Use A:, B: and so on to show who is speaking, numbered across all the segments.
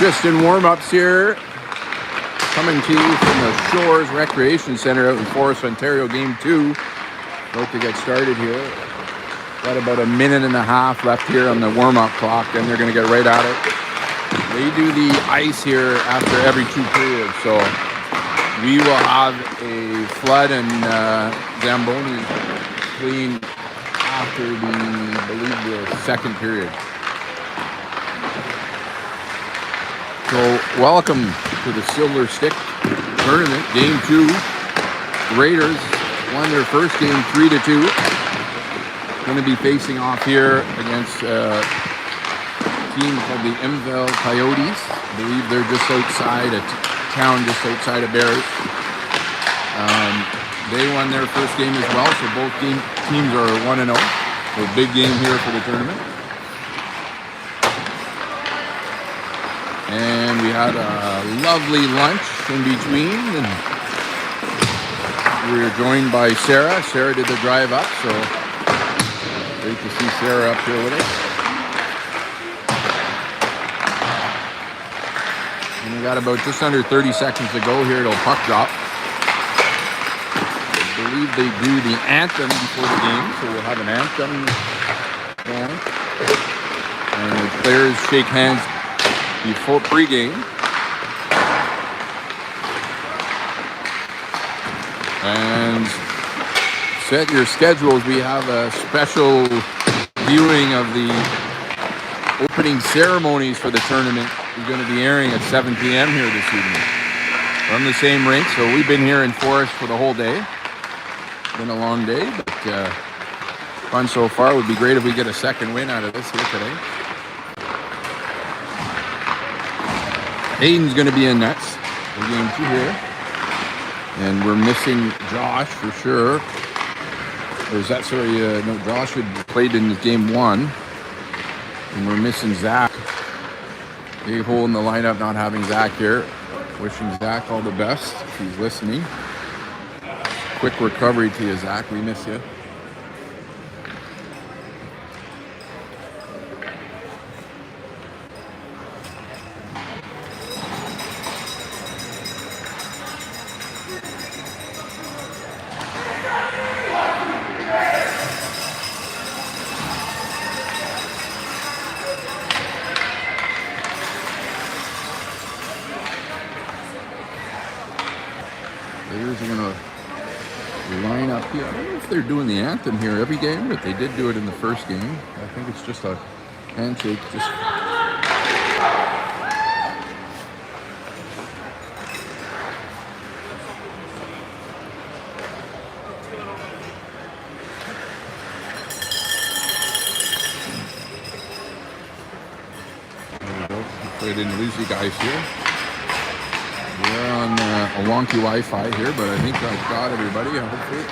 A: Just in warm-ups here, coming to you from the Shores Recreation Center out in Forest, Ontario. Game 2 about to get started here. Got about a minute and a half left here on the warm-up clock, then they're going to get right at it. They do the ice here after every 2 periods, so we will have a flood and Zamboni clean after I believe the second period. So welcome to the Silver Stick Tournament, Game 2. The Raiders won their first game 3-2. Going to be facing off here against a team called the Elmvale Coyotes. I believe they're just outside a town just outside of Barrie. They won their first game as well, so both teams are 1-0. So big game here for the tournament. And we had a lovely lunch in between, and we were joined by Sarah. Sarah did the drive up, so great to see Sarah up here with us. And we got about just under 30 seconds to go here till puck drop. I believe they do the anthem before the game, so we'll have an anthem going. And the players shake hands before pregame. And set your schedules. We have a special viewing of the opening ceremonies for the tournament. We're going to be airing at 7 p.m. here this evening from the same rink. So we've been here in Forest for the whole day. It's been a long day, but fun so far. It would be great if we get a second win out of this here today. Hayden's going to be in nets for game 2 here. And we're missing Josh for sure. Or is that, sorry, no, Josh had played in game 1. And we're missing Zach. Big hole in the lineup not having Zach here. Wishing Zach all the best if he's listening. Quick recovery to you, Zach. We miss you. Players are going to line up here. I don't know if they're doing the anthem here every game, but they did do it in the first game. I think it's just a handshake. Just there we go. Hopefully I didn't lose you guys here. We're on a wonky Wi-Fi here, but I think I've got everybody, hopefully.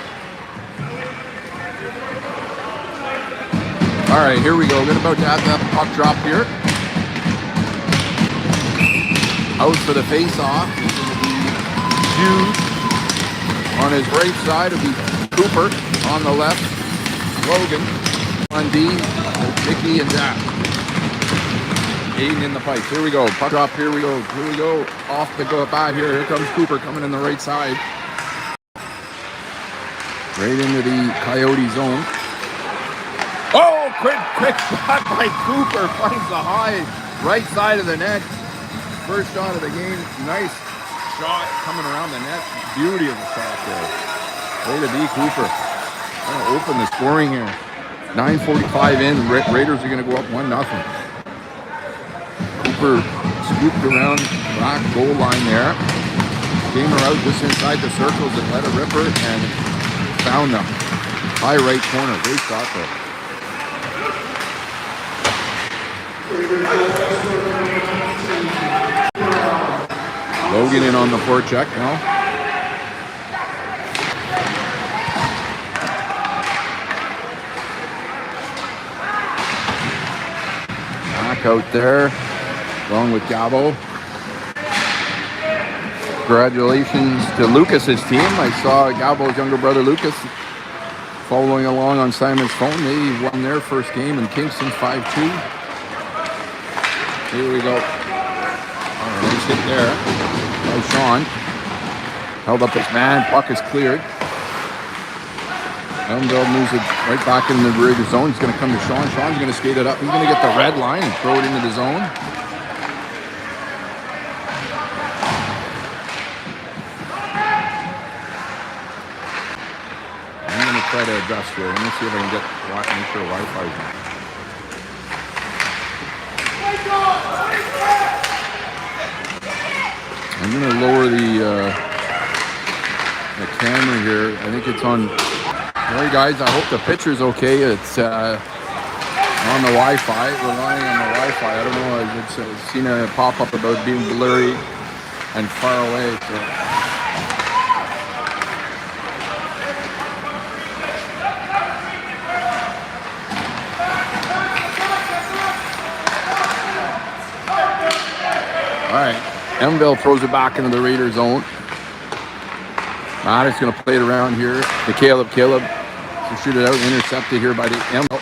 A: All right, here we go. We're about to have that puck drop here. Out for the face-off is going to be Hughes. On his right side will be Cooper. On the left, Logan. On D, Mickey and Jack. Aiden in the pipes. Here we go. Puck drop. Here we go. Here we go. Off the go by here. Here comes Cooper coming in the right side. Right into the Coyote zone. Oh, quick shot by Cooper. Finds the high right side of the net. First shot of the game. Nice shot coming around the net. Beauty of the shot there. Way to be, Cooper. Going to open the scoring here. 9:45 in. Raiders are going to go up 1-0. Cooper scooped around back goal line there. Came around just inside the circles and let a ripper and found the high right corner. Great shot there. Logan in on the forecheck now. Back out there. Along with Gabo. Congratulations to Lucas's team. I saw Gabo's younger brother Lucas following along on Simon's phone. They won their first game in Kingston 5-2. Here we go. Nice hit there by Sean. Held up his man. Puck is cleared. Elmvale moves it right back in the rear of the zone. He's going to come to Sean. Sean's going to skate it up. He's going to get the red line and throw it into the zone. I'm going to try to adjust here. Let me see if I can make sure Wi-Fi is on. I'm going to lower the camera here. I think it's on. Sorry guys, I hope the picture's okay. It's on the Wi-Fi. Relying on the Wi-Fi. I don't know. I've seen a pop-up about being blurry and far away. So. All right, Elmvale throws it back into the Raider zone. Maddox going to play it around here to Caleb. Caleb to shoot it out, intercepted here by the Elmvale.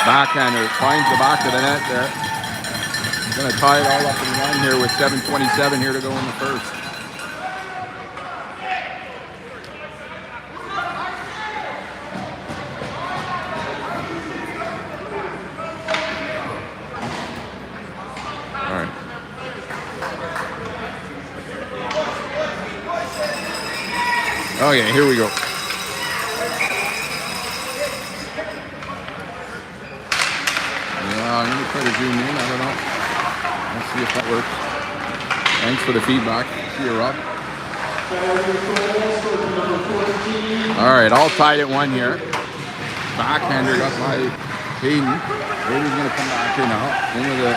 A: Backhander finds the back of the net there. He's going to tie it all up and run here with 7:27 here to go in the first. Okay, here we go. Yeah, I'm going to try to zoom in. I don't know. Let's see if that works. Thanks for the feedback. See you, Rob. All right, all tied at one here. Backhander got by Hayden. Hayden's going to come back here now into the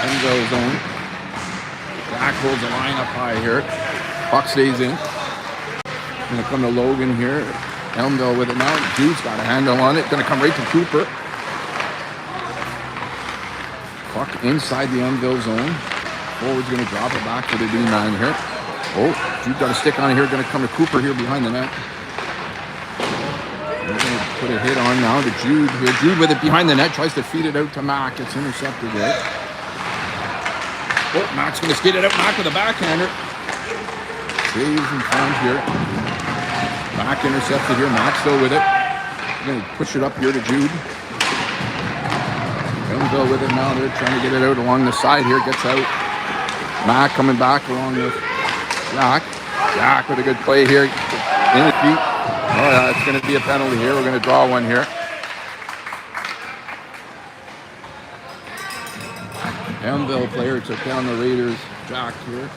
A: end zone. Jack holds the line up high here. Puck stays in. Going to come to Logan here. Elmvale with it now. Jude's got a handle on it. Going to come right to Cooper. Puck inside the Elmvale zone. Forward's going to drop it back to the D9 here. Oh, Jude got a stick on it here. Going to come to Cooper here behind the net. They're going to put a hit on now to Jude here. Jude with it behind the net. Tries to feed it out to Mac. It's intercepted there. Oh, Mac's going to skate it out. Mac with a backhander. Saves in front here. Mac intercepted here. Mac still with it. Going to push it up here to Jude. Elmvale with it now. They're trying to get it out along the side here. Gets out. Mac coming back along with Jack. Jack with a good play here. In the feet. Oh yeah, it's going to be a penalty here. We're going to draw one here. Elmvale player took down the Raiders. Jack here.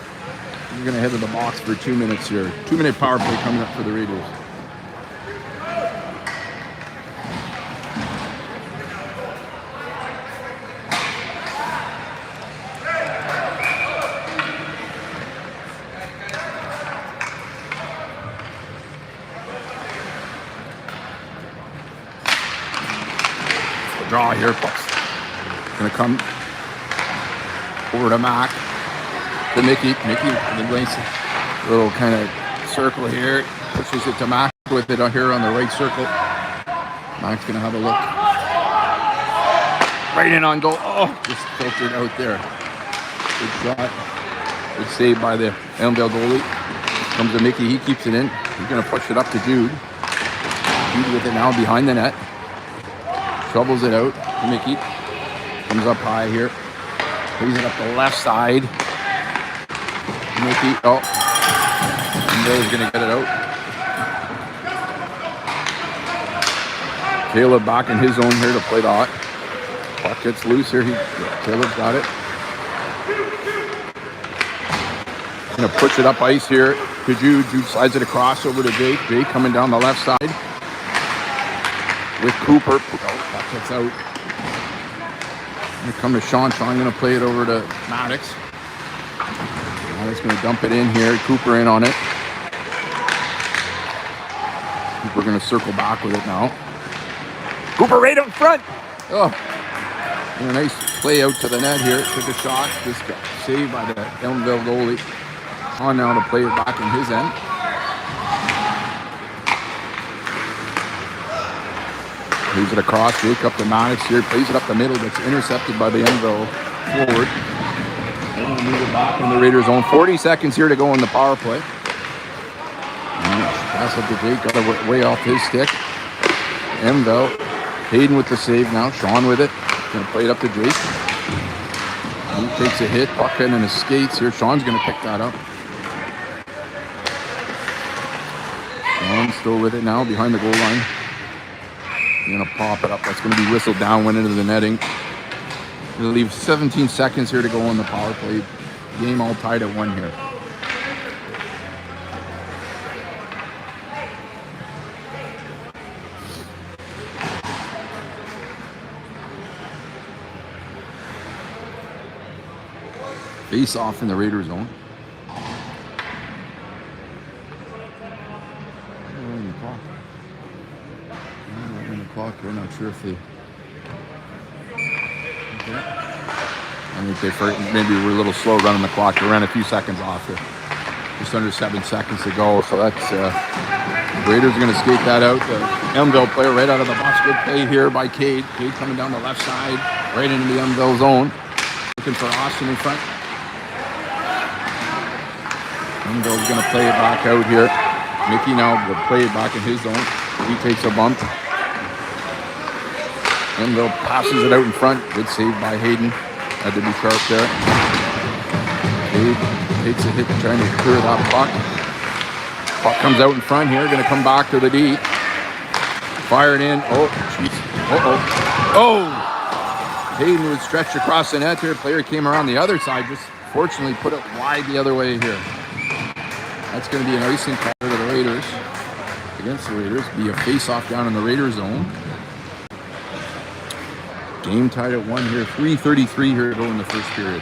A: We're going to head to the box for 2 minutes here. 2-minute power play coming up for the Raiders. Draw here. Puck's going to come over to Mac. To Mickey with a nice little kind of circle here. Pushes it to Mac with it here on the right circle. Mac's going to have a look. Right in on goal. Oh, just filtered out there. Good shot. Good save by the Elmvale goalie. Comes to Mickey. He keeps it in. He's going to push it up to Jude. Jude with it now behind the net. Shovels it out to Mickey. Comes up high here. Plays it up the left side. Mickey, oh, Elmvale's going to get it out. Caleb back in his zone here to play the hot. Puck gets loose here. Caleb's got it. Going to push it up ice here to Jude. Jude slides it across over to Jake. Jake coming down the left side with Cooper. Oh, that gets out. Going to come to Sean. Sean going to play it over to Maddox. He's going to dump it in here. Cooper in on it. Cooper going to circle back with it now. Cooper right up front. Oh, and a nice play out to the net here. Took a shot. Just got saved by the Elmvale goalie. On now to play it back in his end. Plays it across. Jake up to Maddox here. Plays it up the middle. Gets intercepted by the Elmvale forward. to move it back in the Raiders' zone. 40 seconds here to go in the power play. Pass up to Jake, got way off his stick. Elmvale, Hayden with the save now. Sean with it. Going to play it up to Jake. He takes a hit, puck in his skates here. Sean's going to pick that up. Sean still with it now, behind the goal line. He's going to pop it up. That's going to be whistled down, went into the netting. Going to leave 17 seconds here to go on the power play. Game all tied at 1 here. Face off in the Raiders' zone. In the clock. We're not sure if they. Okay. I think they maybe we're a little slow running the clock. They ran a few seconds off here. Just under 7 seconds to go. So that's the Raiders are going to skate that out. The Elmvale player right out of the box. Good play here by Cade. Cade coming down the left side, right into the Elmvale zone. Looking for Austin in front. Elmvale's going to play it back out here. Mickey now will play it back in his zone. He takes a bump. Elmvale passes it out in front. Good save by Hayden. Had to be sharp there. Hayden takes a hit trying to clear that puck. Puck comes out in front here. Going to come back to the D. Fire it in. Oh, jeez. Oh! Hayden was stretched across the net here. Player came around the other side. Just fortunately put it wide the other way here. That's going to be an icing call to the Raiders. Against the Raiders. Be a face-off down in the Raiders' zone. Game tied at 1 here. 3:33 here to go in the first period.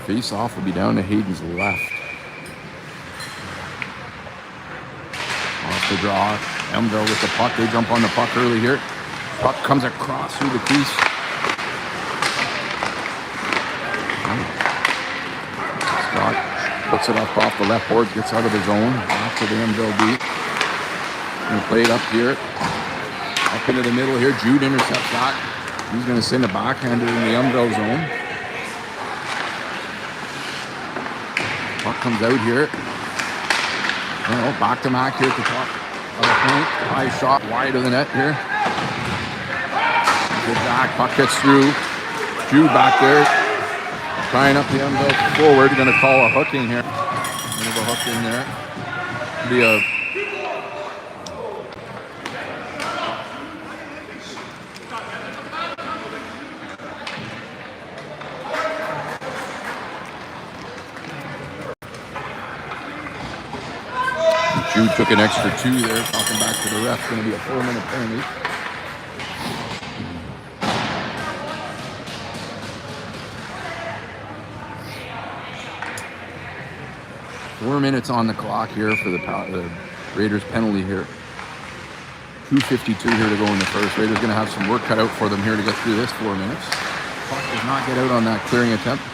A: Face-off will be down to Hayden's left. Off the draw. Elmvale with the puck. They jump on the puck early here. Puck comes across through the crease. Scott puts it up off the left boards, gets out of the zone. After the Elmvale beat. Going to play it up here. Up into the middle here. Jude intercepts that. He's going to send a backhander in the Elmvale zone. Puck comes out here. Back to Mac here at the top of the point. High shot wide of the net here. Good back, puck gets through. Jude back there, tying up the Elmvale forward. Going to call a hooking here. Going to go hook in there. Be a Jude took an extra 2 there. Talking back to the ref. Going to be a 4-minute penalty. 4 minutes on the clock here for the Raiders penalty here. 2:52 here to go in the first. Raiders going to have some work cut out for them here to get through this 4 minutes. Puck does not get out on that clearing attempt.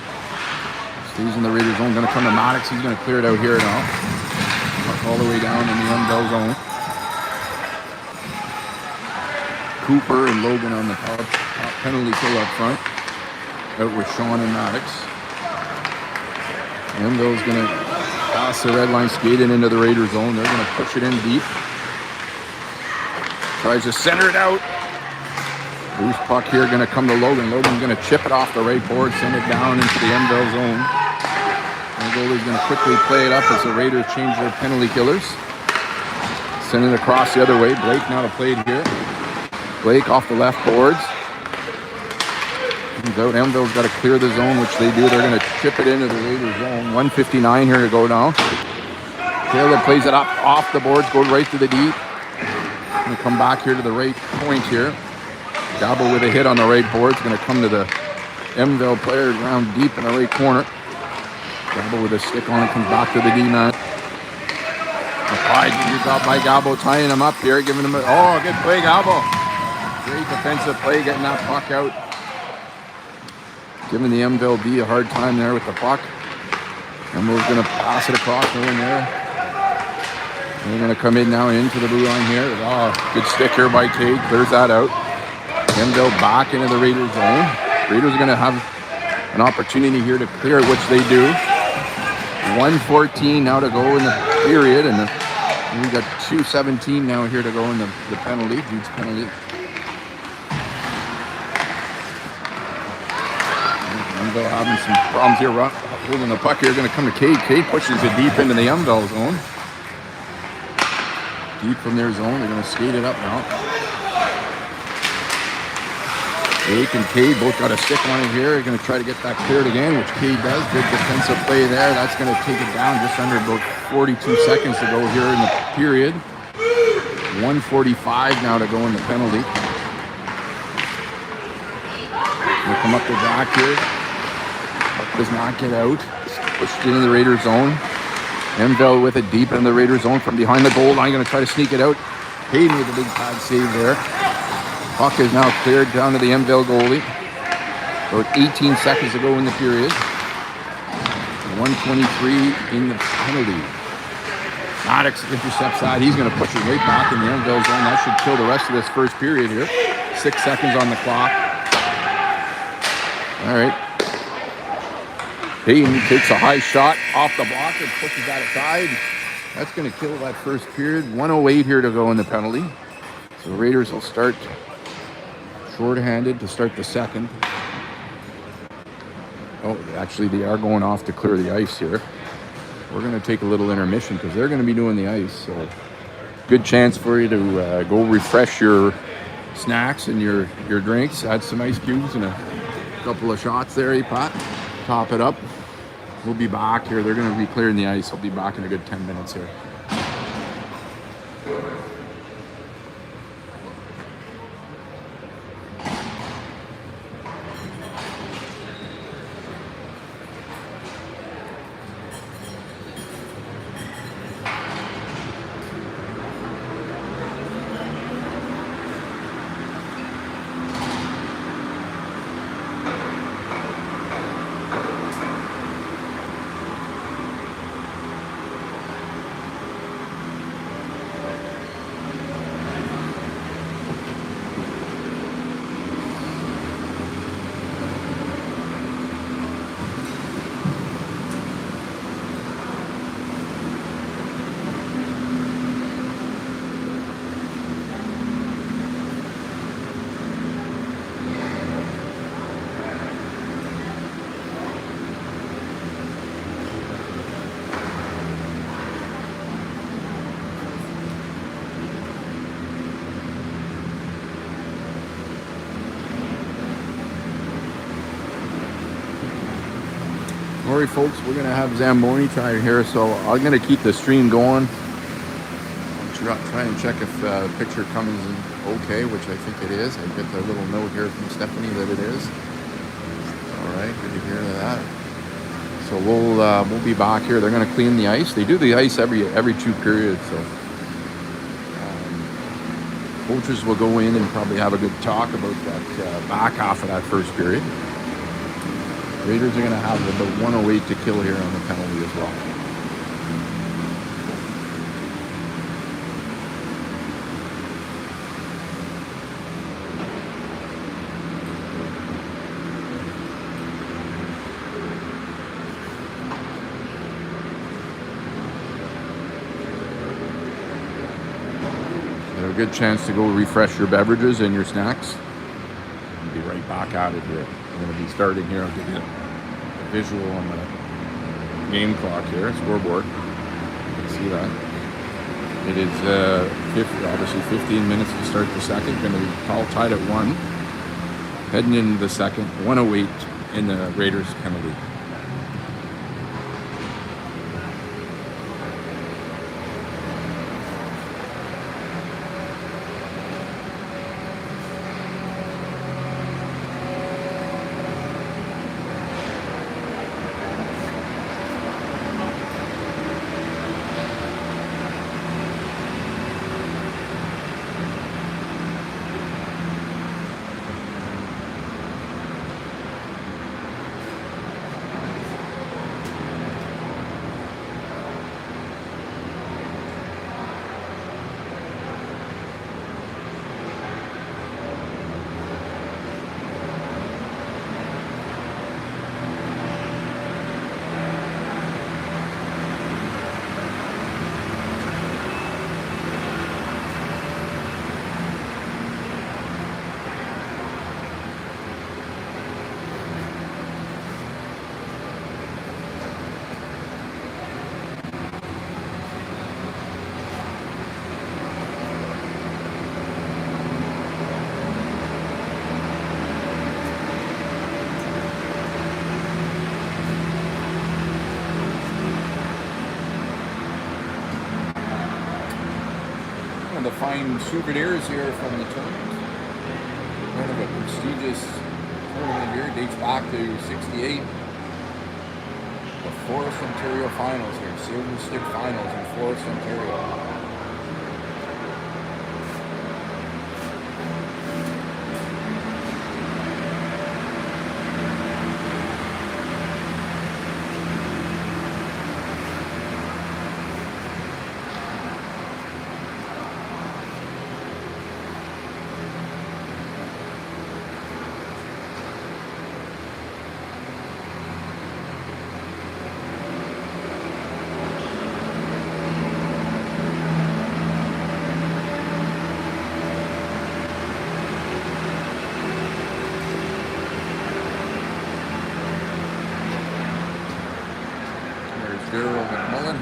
A: Stays in the Raiders zone. Going to come to Maddox. He's going to clear it out here now. Puck all the way down in the Elmvale zone. Cooper and Logan on the top penalty kill up front. Out with Sean and Maddox. Elmvale's going to pass the red line, skating into the Raiders zone. They're going to push it in deep. Tries to center it out. Loose puck here, going to come to Logan. Logan's going to chip it off the right board, send it down into the Elmvale zone. And the goalie's going to quickly play it up as the Raiders change their penalty killers. Send it across the other way. Blake now to play it here. Blake off the left boards. Elmvale's got to clear the zone, which they do. They're going to chip it into the Raiders zone. 1:59 here to go now. Taylor plays it up off the boards, goes right to the deep. Going to come back here to the right point here. Gabo with a hit on the right boards. Going to come to the Elmvale player down deep in the right corner. Gabo with a stick on it, comes back to the D-man. Good job by Gabo tying him up here, giving him a... Oh, good play, Gabo. Great defensive play, getting that puck out. Giving the Elmvale D a hard time there with the puck. Elmvale's going to pass it across, no one there. They're going to come in now into the blue line here. Oh, good stick here by Cade. Clears that out. Elmvale back into the Raiders zone. Raiders are going to have an opportunity here to clear, which they do. 1:14 now to go in the period, and we got 2:17 now here to go in the penalty. Huge penalty. Elmvale having some problems here. Holding the puck here. Going to come to Cade. Cade pushes it deep into the Elmvale zone. Deep from their zone. They're going to skate it up now. Jake and Cade both got a stick on it here. They're going to try to get that cleared again, which Cade does. Good defensive play there. That's going to take it down just under about 42 seconds to go here in the period. 1:45 now to go in the penalty. We'll come up the back here. Does not get out. Pushed into the Raiders zone. Elmvale with it deep in the Raiders zone from behind the goal line. Going to try to sneak it out. Cade with a big pad save there. Puck is now cleared down to the Elmvale goalie. About 18 seconds to go in the period. 1:23 in the penalty. Maddox intercepts that. He's going to push it right back in the Elmvale zone. That should kill the rest of this first period here. 6 seconds on the clock. All right. Payton takes a high shot off the block and pushes that aside. That's going to kill that first period. 1:08 here to go in the penalty. So the Raiders will start short-handed to start the second. Oh, actually, they are going off to clear the ice here. We're going to take a little intermission because they're going to be doing the ice. So good chance for you to go refresh your snacks and your drinks. Add some ice cubes and a couple of shots there, Pat. Top it up. We'll be back here. They're going to be clearing the ice. I'll be back in a good 10 minutes here. All right, folks, we're going to have Zamboni try here, so I'm going to keep the stream going. I'll try and check if the picture comes in okay, which I think it is. I get a little note here from Stephanie that it is. All right, good to hear that. So we'll be back here. They're going to clean the ice. They do the ice every 2 periods, so coaches will go in and probably have a good talk about that back half of that first period. Raiders are going to have about 1:08 to kill here on the penalty as well. A good chance to go refresh your beverages and your snacks. We'll be right back at it here. We're going to be starting here. I'll give you a visual on the game clock here, scoreboard. You can see that. It is obviously 15 minutes to start the second. Going to be all tied at 1. Heading into the second, 1:08 in the Raiders penalty. to find souvenirs here from the tournament. Kind of a prestigious tournament here. Dates back to '68. The Forest, Ontario finals here. Silver Stick finals in Forest, Ontario.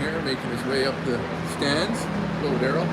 A: Here, making his way up the stands. Hello, Daryl.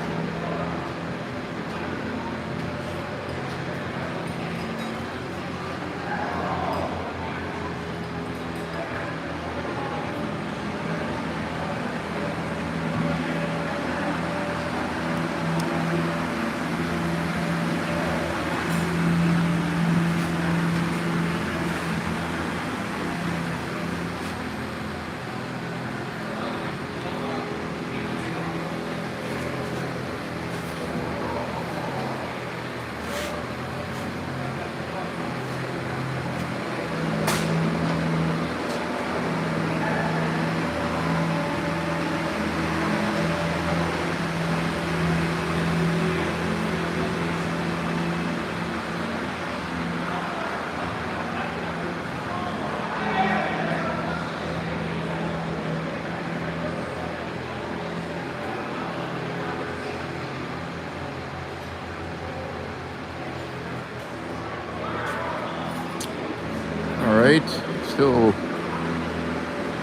A: All right, still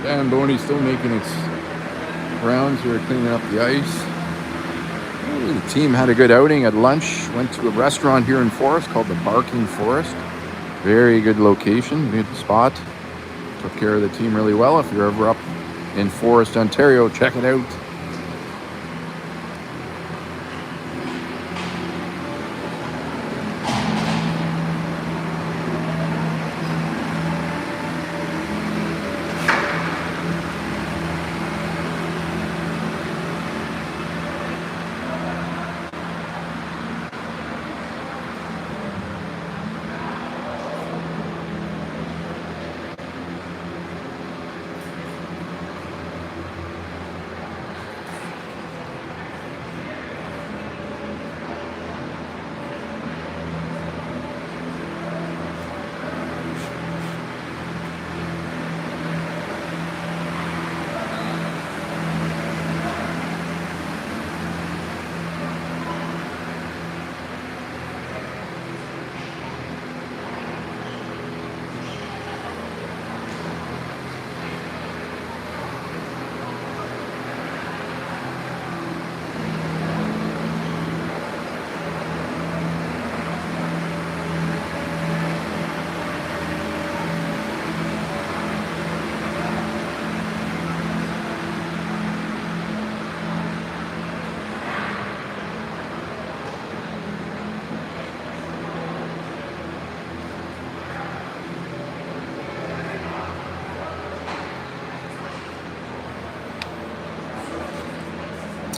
A: Dan Boney still making its rounds here, cleaning up the ice. The team had a good outing at lunch. Went to a restaurant here in Forest called the Barking Forest. Very good location, good spot. Took care of the team really well. If you're ever up in Forest, Ontario, check it out.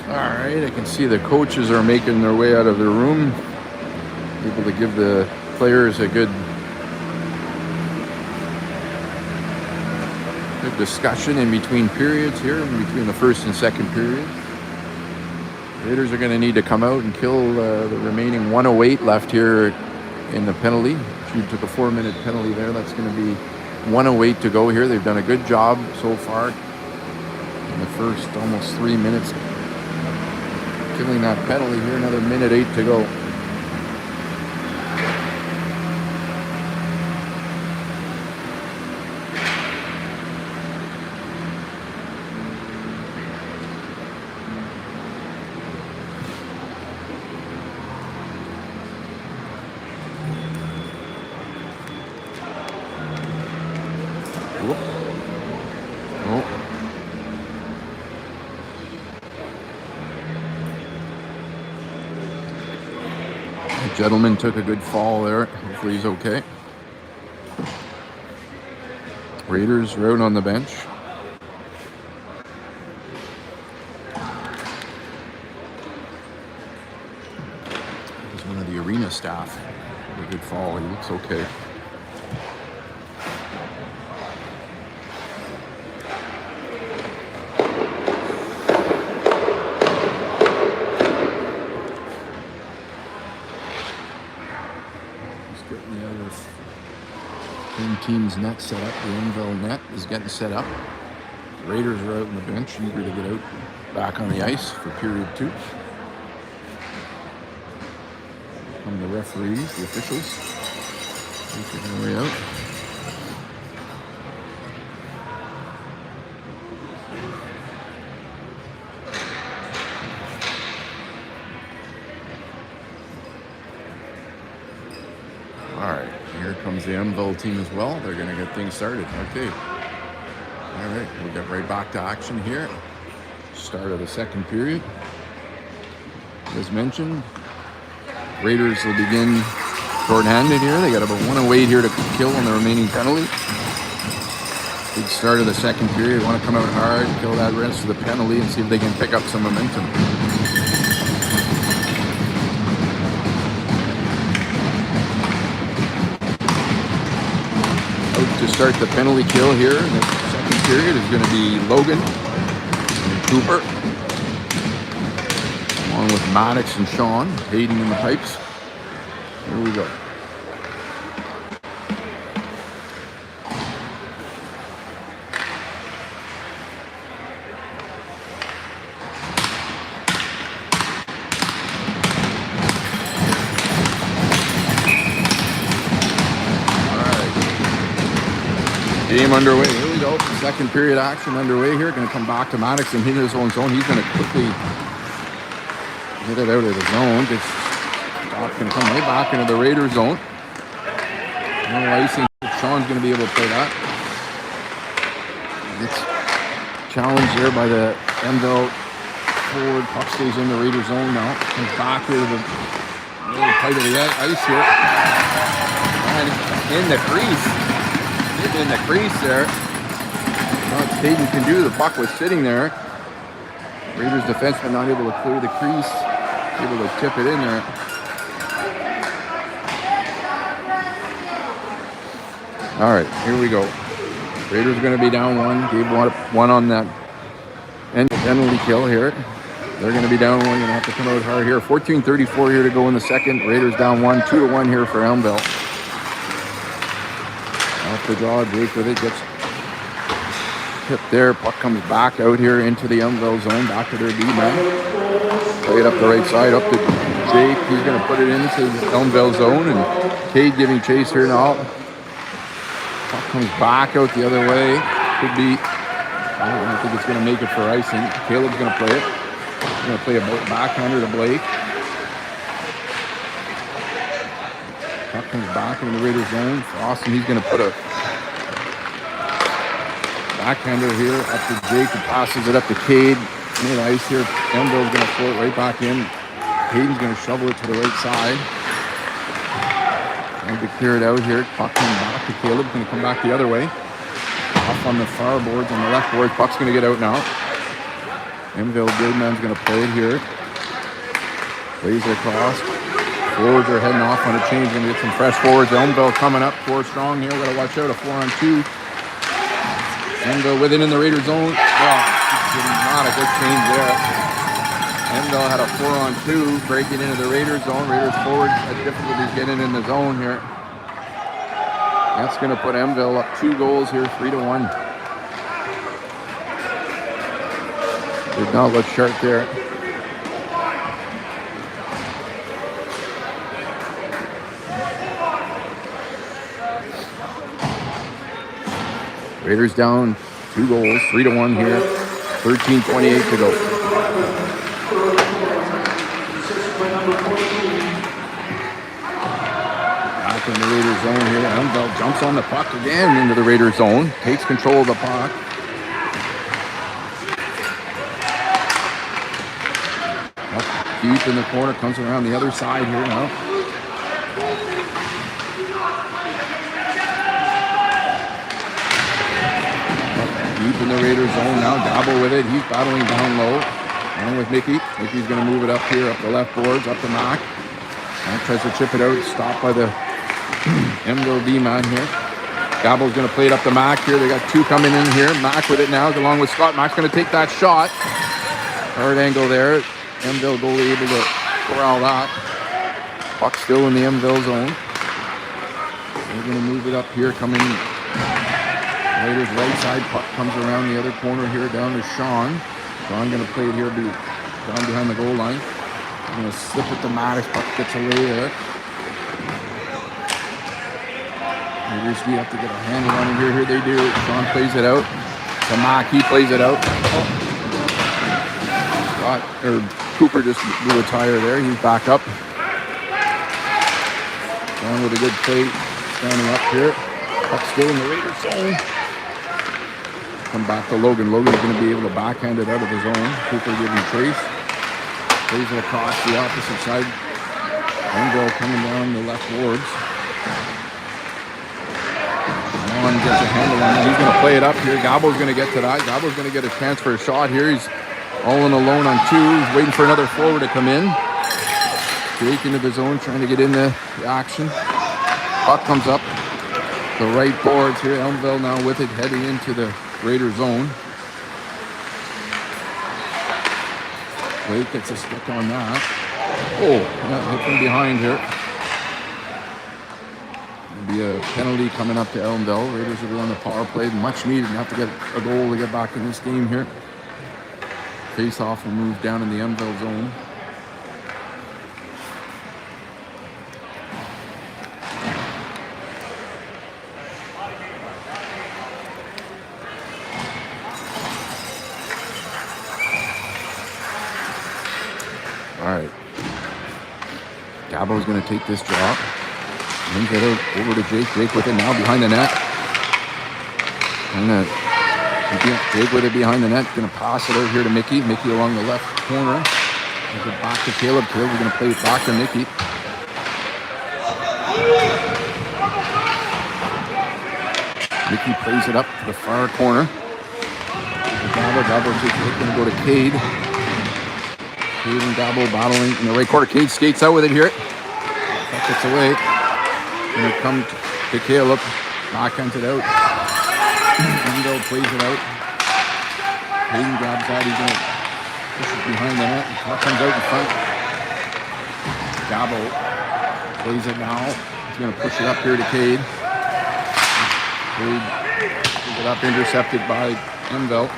A: All right, I can see the coaches are making their way out of their room, able to give the players a good discussion in between periods here, in between the first and second period. Raiders are going to need to come out and kill the remaining 1:08 left here in the penalty. Jude took a 4-minute penalty there. That's going to be 1:08 to go here. They've done a good job so far in the first almost 3 minutes. Killing that penalty here, another 1:08 to go. Gentleman took a good fall there. Hopefully he's okay. Raiders are out on the bench. He's one of the arena staff. A good fall. He looks okay. He's getting the other team's net set up. The Elmvale net is getting set up. The Raiders are out on the bench, eager to get out back on the ice for period 2. From the referees, the officials, making their way out. All right, here comes the Elmvale team as well. They're going to get things started. Okay. All right, we'll get right back to action here. Start of the second period. As mentioned, Raiders will begin short-handed here. They got about 1:08 here to kill on the remaining penalty. Big start of the second period. Want to come out hard, kill that rest of the penalty, and see if they can pick up some momentum. Out to start the penalty kill here in the second period is going to be Logan and Cooper, along with Maddox and Sean. Hayden in the pipes. Here we go. Game underway. Here we go. Second period action underway here. Going to come back to Maddox and hit his own zone. He's going to quickly get it out of the zone. Stop can come right back into the Raider zone. No icing. Sean's going to be able to play that. Gets challenged there by the Elmvale forward. Puck stays in the Raider zone now. Comes back here to the really tight of the ice here. And in the crease. In the crease there. Not Hayden can do. The puck was sitting there. Raiders defenseman not able to clear the crease. Able to tip it in there. All right, here we go. Raiders going to be down 1. Gave one on that end penalty kill here. They're going to be down 1. Going to have to come out hard here. 14:34 here to go in the second. Raiders down 1. 2-1 here for Elmvale. Off the draw, Jake with it, gets tipped there. Puck comes back out here into the Elmvale zone, back to their D man. Play it up the right side, up to Jake. He's going to put it into the Elmvale zone, and Cade giving chase here now. Puck comes back out the other way. Could be, I don't think it's going to make it for icing. Caleb's going to play it. He's going to play a backhander to Blake. Puck comes back into the Raiders zone. For Austin, he's going to put a backhander here up to Jake, who passes it up to Cade. Mid ice here. Elmvale's going to throw it right back in. Hayden's going to shovel it to the right side. Trying to clear it out here. Puck coming back to Caleb. Going to come back the other way. Off on the far boards, on the left board. Puck's going to get out now. Elmvale Goodman's going to play it here. Plays it across. Forwards are heading off on a change. Going to get some fresh forwards. Elmvale coming up 4 strong here. Got to watch out. A 4-on-2. Elmvale with it in the Raider zone. Not a good change there. Elmvale had a 4-on-2 breaking into the Raider zone. Raiders forwards had difficulties getting in the zone here. That's going to put Elmvale up 2 goals here, 3-1. Did not look sharp there. Raiders down 2 goals, 3-1 here. 13:28 to go. Back in the Raiders zone here. Elmvale jumps on the puck again into the Raiders zone. Takes control of the puck. Up deep in the corner. Comes around the other side here now. Deep in the Raiders zone now. Gobble with it. He's battling down low. Along with Mickey. Mickey's going to move it up here, up the left boards, up to Mac. Mac tries to chip it out. Stopped by the Elmvale D-man here. Gobble's going to play it up to Mac here. They got two coming in here. Mac with it now, along with Scott. Mac's going to take that shot. Hard angle there. Elmvale goalie able to corral that. Puck still in the Elmvale zone. They're going to move it up here, coming Raiders right side. Puck comes around the other corner here, down to Sean. Sean going to play it here, down behind the goal line. They're going to slip it to Mattis. Puck gets away there. Raiders have to get a handle on it here. Here they do. Sean plays it out. To Mac, he plays it out. Cooper just blew a tire there. He's back up. Sean with a good play. Standing up here. Puck still in the Raiders zone. Come back to Logan. Logan's going to be able to backhand it out of the zone. Cooper giving chase. Plays it across the opposite side. Elmvale coming down the left boards. Sean gets a handle on it. He's going to play it up here. Gobble's going to get to that. Gobble's going to get a chance for a shot here. He's all in alone on two. He's waiting for another forward to come in. Jake into the zone, trying to get in the action. Puck comes up the right boards here. Elmvale now with it, heading into the Raider zone. Blake gets a stick on that. Oh, hit from behind here. Be a penalty coming up to Elmvale. Raiders will go on the power play. Much needed. Have to get a goal to get back in this game here. Face off will move down in the Elmvale zone. All right. Gabo's going to take this drop. Brings it over to Jake. Jake with it now behind the net. And Jake with it behind the net. Going to pass it out here to Mickey. Mickey along the left corner. Brings it back to Caleb. Caleb's going to play it back to Mickey. Mickey plays it up to the far corner. Gabo takes it. Going to go to Cade. Cade and Gabo battling in the right corner. Cade skates out with it here. That gets away. Going to come to Caleb. Backhands it out. Elmvale plays it out. Hayden grabs that. He's going to push it behind the net. Puck comes out in front. Gabo plays it now. He's going to push it up here to Cade. Cade plays it up, intercepted by Elmvale.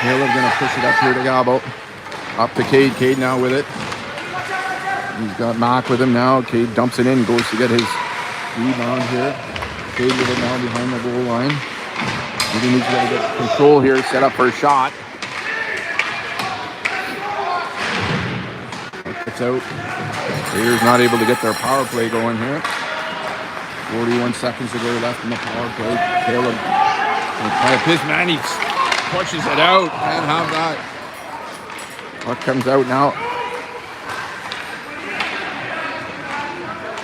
A: Caleb going to push it up here to Gabo. Up to Cade. Cade now with it. He's got Mac with him now. Cade dumps it in, goes to get his rebound here. Cade with it now behind the goal line. Maybe needs to get control here, set up for a shot. It's out. Raiders not able to get their power play going here. 41 seconds to go left in the power play. Caleb will try to piss, man. He pushes it out. Can't have that. Puck comes out now.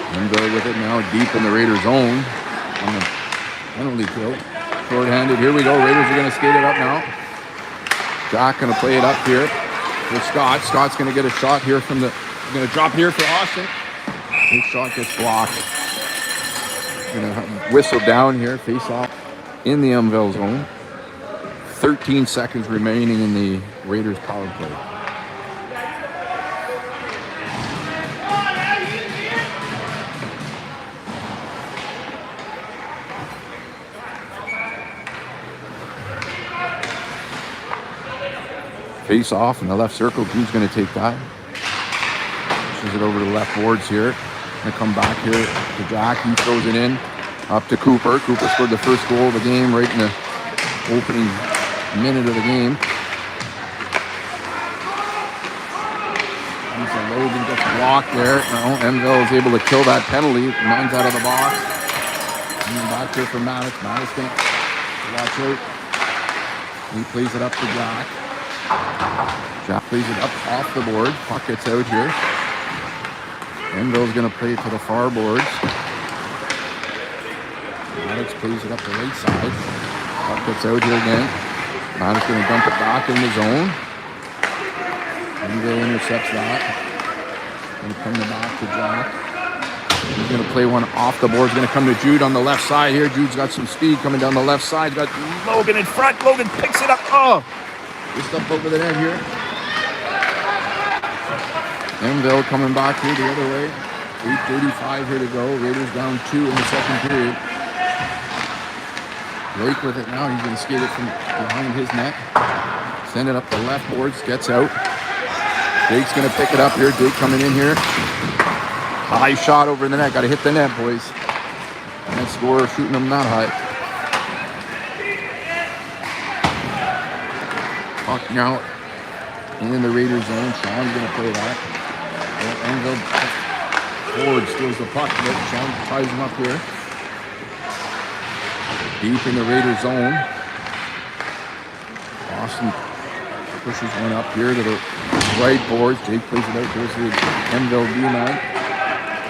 A: Elmvale with it now, deep in the Raiders zone. On a penalty kill. Short-handed. Here we go. Raiders are going to skate it up now. Jack going to play it up here for Scott. Scott's going to get a shot here from the... Going to drop here for Austin. His shot gets blocked. Going to whistle down here. Face off in the Elmvale zone. 13 seconds remaining in the Raiders power play. Face off in the left circle. Who's going to take that? Pushes it over to the left boards here. Going to come back here to Jack. He throws it in. Up to Cooper. Cooper scored the first goal of the game right in the opening minute of the game. Logan gets blocked there. No, Elmvale is able to kill that penalty. Mine's out of the box. And then back here for Mattis. Mattis going to watch out. He plays it up to Jack. Jack plays it up off the board. Puck gets out here. Elmvale's going to play it to the far boards. Mattis Jakes plays it up the right side. Puck gets out here again. Maddox going to dump it back in the zone. Elmvale intercepts that. Going to come back to Jack. He's going to play one off the board. He's going to come to Jude on the left side here. Jude's got some speed coming down the left side. Got Logan in front. Logan picks it up. Oh! Just up over the net here. Elmvale coming back here the other way. 8:35 here to go. Raiders down 2 in the second period. Blake with it now. He's going to skate it from behind his net. Send it up the left boards. Gets out. Jake's going to pick it up here. Jake coming in here. High shot over the net. Got to hit the net, boys. Net scorer shooting them that high. Puck now in the Raiders zone. Sean's going to play that. Elmvale forward steals the puck. Sean ties him up here. Deep in the Raiders zone. Austin pushes one up here to the right boards. Jake plays it out. Goes to the Elmvale D-line.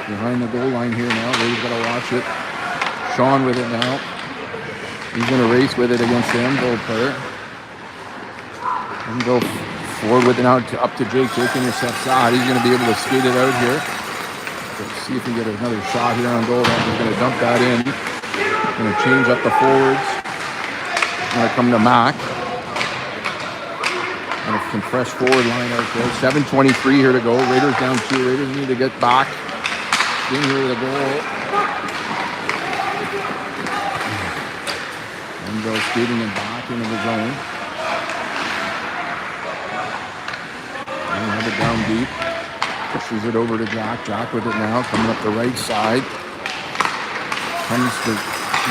A: Behind the goal line here now. Raiders got to watch it. Sean with it now. He's going to race with it against the Elmvale player. Elmvale forward with it now up to Jake. Jake intercepts that. He's going to be able to skate it out here. Let's see if we get another shot here on goal. He's going to dump that in. Going to change up the forwards. Going to come to Mac. And a compressed forward line out there. 7:23 here to go. Raiders down 2. Raiders need to get back. In here with a goal. Elmvale skating it back into the zone. And have it down deep. Pushes it over to Jack. Jack with it now. Coming up the right side. Comes to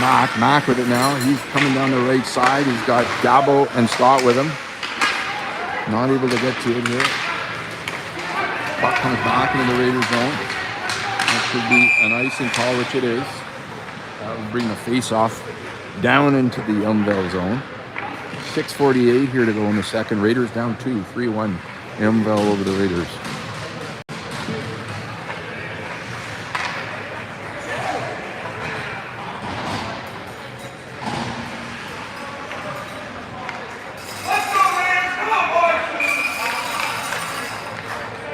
A: Mac. Mac with it now. He's coming down the right side. He's got Dabo and Scott with him. Not able to get to it here. Puck comes back into the Raiders zone. That should be an icing call, which it is. That will bring the face-off down into the Elmvale zone. 6:48 here to go in the second. Raiders down 2, 3-1. Elmvale over the Raiders.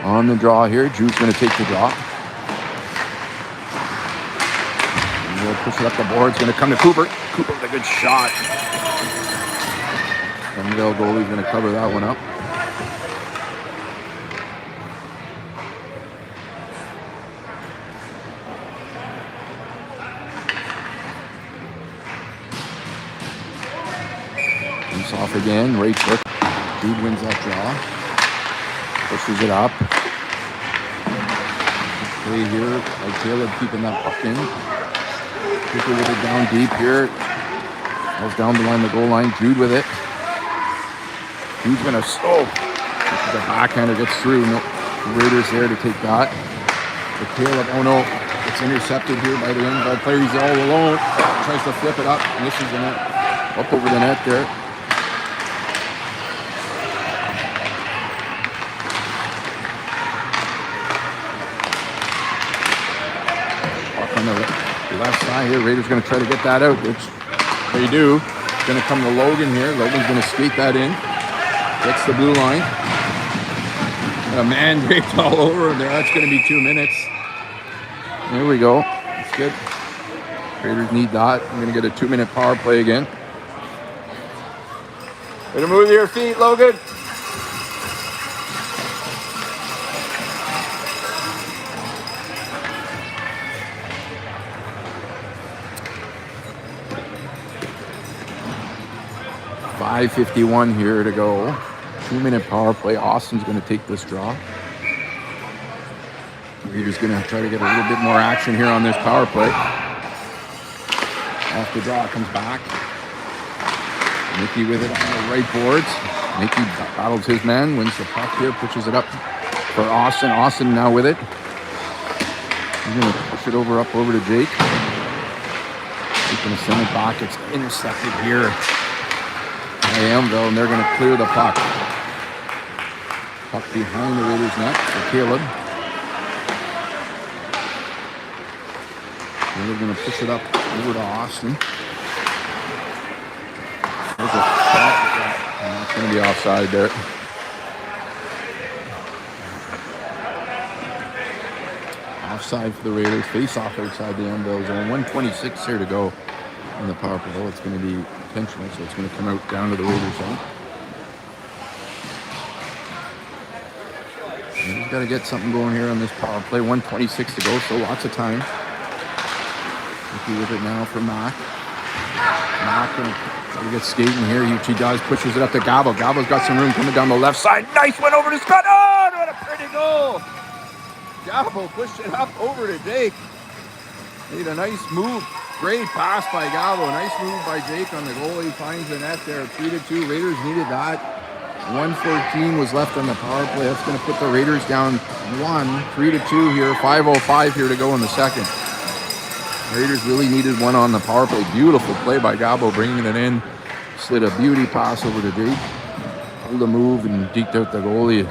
A: On the draw here, Jude's going to take the draw. And we'll push it up the board. It's going to come to Cooper. Cooper with a good shot. Elmvale goalie's going to cover that one up. Comes off again. Right foot. Jude wins that draw. Pushes it up. Play here by Caleb keeping that puck in. Cooper with it down deep here. Goes down behind the goal line. Jude with it. Jude's going to slow. The backhander gets through. No Raiders there to take that. But Caleb, oh no, it's intercepted here by the Elmvale player. He's all alone. Tries to flip it up. Misses the net. Up over the net there. Left side here. Raiders going to try to get that out, which they do. Going to come to Logan here. Logan's going to skate that in. Gets the blue line. And a man draped all over him there. That's going to be 2 minutes. There we go. That's good. Raiders need that. I'm going to get a 2-minute power play again. Way to move your feet, Logan. .551 here to go. 2-minute power play. Austin's going to take this draw. Raiders going to try to get a little bit more action here on this power play. Off the draw, comes back. Mickey with it on the right boards. Mickey battles his man, wins the puck here, pushes it up for Austin. Austin now with it. He's going to push it over to Jake. He's going to send it back. It's intercepted here. Elmvale, and they're going to clear the puck. Puck behind the Raiders' net for Caleb. Then they're going to push it up over to Austin. There's a shot. It's going to be offside there. Offside for the Raiders. Face off outside the Elmvale zone. 1:26 here to go in the power play. It's going to be intentional, so it's going to come out down to the Raiders zone. And he's got to get something going here on this power play. 1:26 to go, so lots of time. Looking with it now for Mac. Mac going to get skating here. He does, pushes it up to Gabo. Gabo's got some room coming down the left side. Nice one over to Scott. Oh, what a pretty goal. Gabo pushed it up over to Jake. Made a nice move. Great pass by Gabo. Nice move by Jake on the goal. He finds the net there. 3-2. Raiders needed that. 1:14 was left on the power play. That's going to put the Raiders down 3-2 here. 5:05 here to go in the second. Raiders really needed one on the power play. Beautiful play by Gabo, bringing it in. Slid a beauty pass over to Jake. Pulled a move and deked out the goalie.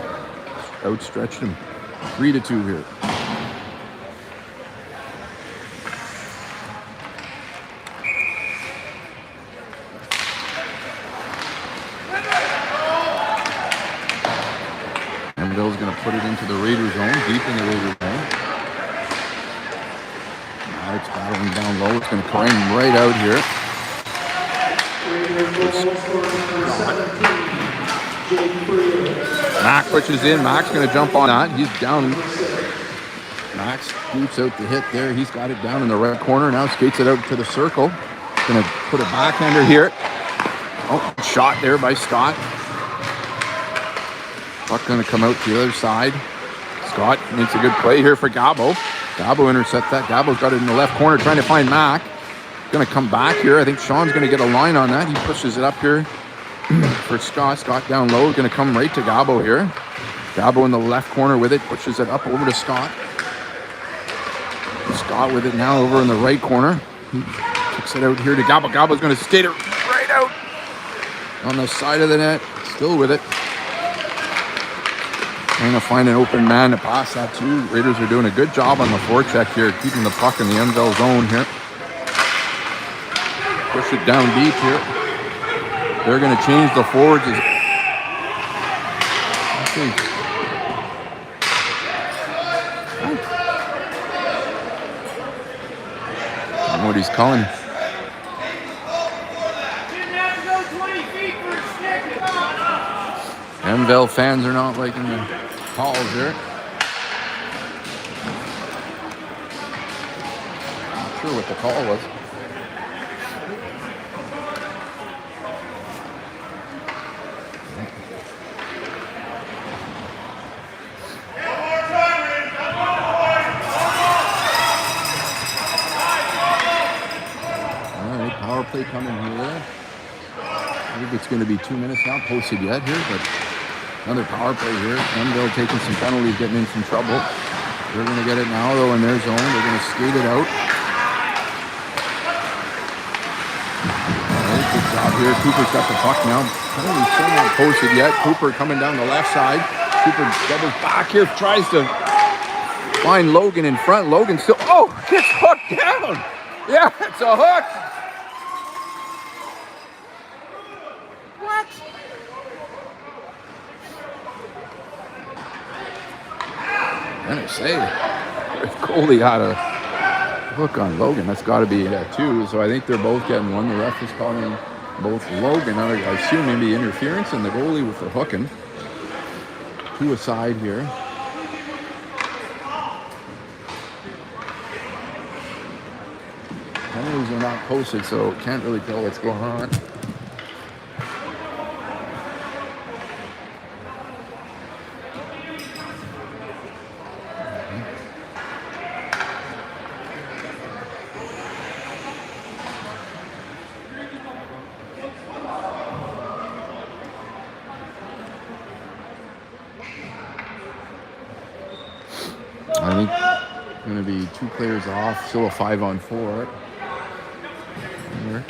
A: Outstretched him. 3-2 here. Elmvale's going to put it into the Raiders zone, deep in the Raiders zone. It's battling down low. It's going to climb right out here. Mac pushes in. Mac's going to jump on that. He's down. Max scoots out the hit there. He's got it down in the right corner. Now skates it out to the circle. Going to put a backhander here. Oh, shot there by Scott. Puck going to come out to the other side. Scott makes a good play here for Gabo. Gabo intercepts that. Gabo's got it in the left corner trying to find Mac. Going to come back here. I think Sean's going to get a line on that. He pushes it up here for Scott. Scott down low. Going to come right to Gabo here. Gabo in the left corner with it. Pushes it up over to Scott. Scott with it now over in the right corner. He kicks it out here to Gabo. Gabo's going to skate it right out on the side of the net. Still with it. Trying to find an open man to pass that to. Raiders are doing a good job on the forecheck here, keeping the puck in the Elmvale zone here. Push it down deep here. They're going to change the forwards. I don't know what he's calling. Elmvale fans are not liking the calls here. Not sure what the call was. All right, power play coming here. I think it's going to be 2 minutes, not posted yet here, but another power play here. Elmvale taking some penalties, getting in some trouble. They're going to get it now, though, in their zone. They're going to skate it out. All right, good job here. Cooper's got the puck now. Penalties still not posted yet. Cooper coming down the left side. Cooper doubles back here, tries to find Logan in front. Logan still, gets hooked down. Yeah, it's a hook. What? And I say, if Coley had a hook on Logan, that's got to be that too. So I think they're both getting one. The ref is calling both Logan. I assume maybe interference and the goalie with the hooking. 2 aside here. Penalties are not posted, so can't really tell what's going on. I think going to be 2 players off, still a 5-on-4. Here.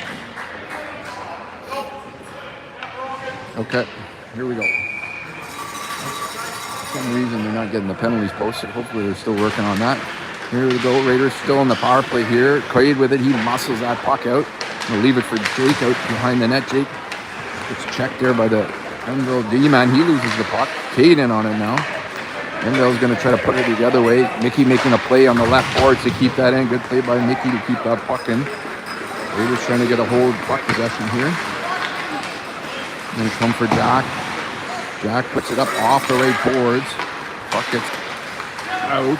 A: Okay, here we go. For some reason they're not getting the penalties posted. Hopefully they're still working on that. Here we go. Raiders still on the power play here. Quaid with it. He muscles that puck out. Gonna leave it for Jake out behind the net. Jake gets checked there by the Elmvale D-man. He loses the puck. Quaid in on it now. Elmvale's gonna try to put it the other way. Mickey making a play on the left boards to keep that in. Good play by Mickey to keep that puck in. Raiders trying to get a hold puck possession here. Gonna come for Jack. Jack puts it up off the right boards. Puck gets out.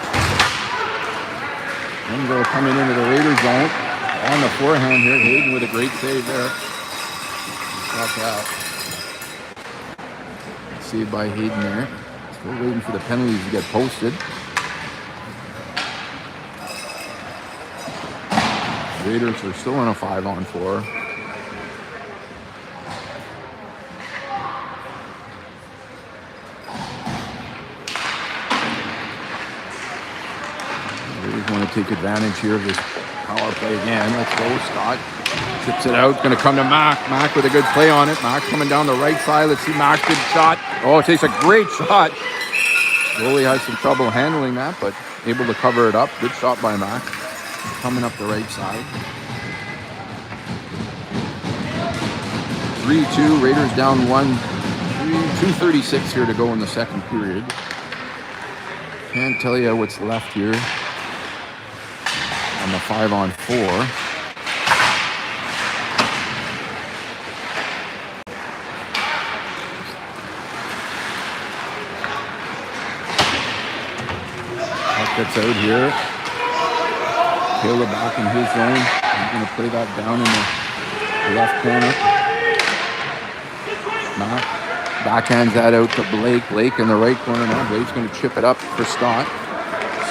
A: Elmvale coming into the Raiders zone. On the forehand here. Hayden with a great save there. Got that. Saved by Hayden there. Still waiting for the penalties to get posted. Raiders are still on a 5-on-4. Raiders want to take advantage here of this power play again. Let's go, Scott. Chips it out. Going to come to Mac. Mac with a good play on it. Mac coming down the right side. Let's see Mac's good shot. Oh, it takes a great shot. Goalie has some trouble handling that, but able to cover it up. Good shot by Mac. Coming up the right side. 3-2. Raiders down 1. 2:36 here to go in the second period. Can't tell you what's left here on the 5-on-4. Gets out here. Taylor back in his zone. He's going to play that down in the left corner. Matt backhands that out to Blake. Blake in the right corner now. Blake's going to chip it up for Scott.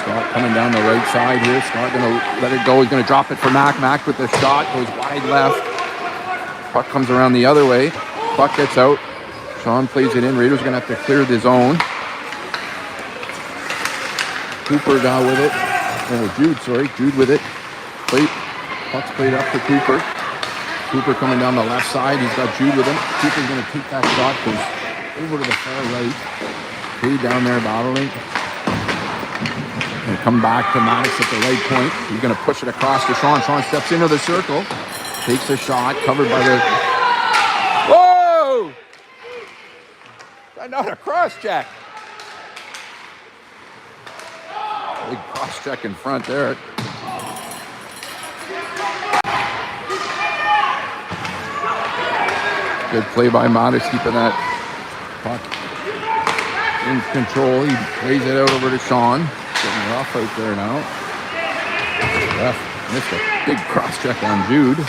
A: Scott coming down the right side here. Scott going to let it go. He's going to drop it for Mac. Mac with the shot. Goes wide left. Puck comes around the other way. Puck gets out. Sean plays it in. Raiders going to have to clear the zone. Cooper now with it. Jude with it. Puck's played up to Cooper. Cooper coming down the left side. He's got Jude with him. Cooper's going to take that shot. Goes over to the far right. Quaid down there battling. Going to come back to Maddox at the right point. He's going to push it across to Sean. Sean steps into the circle. Takes a shot. Covered by the... Whoa! Not a cross check. Big cross check in front there. Good play by Modest, keeping that puck in control. He plays it out over to Sean. Getting rough out there now. Ref missed a big cross check on Jude.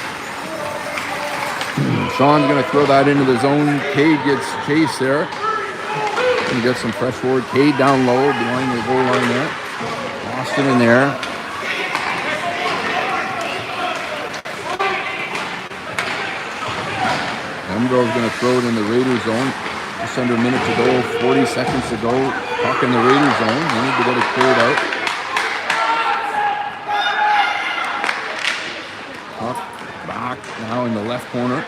A: Sean's going to throw that into the zone. Cade gets chased there. He gets some fresh forward. Cade down low behind the goal line there. Austin in there. Elmvale's going to throw it in the Raiders zone. Just under a minute to go, 40 seconds to go. Puck in the Raiders zone. They need to get it cleared out. Puck back now in the left corner.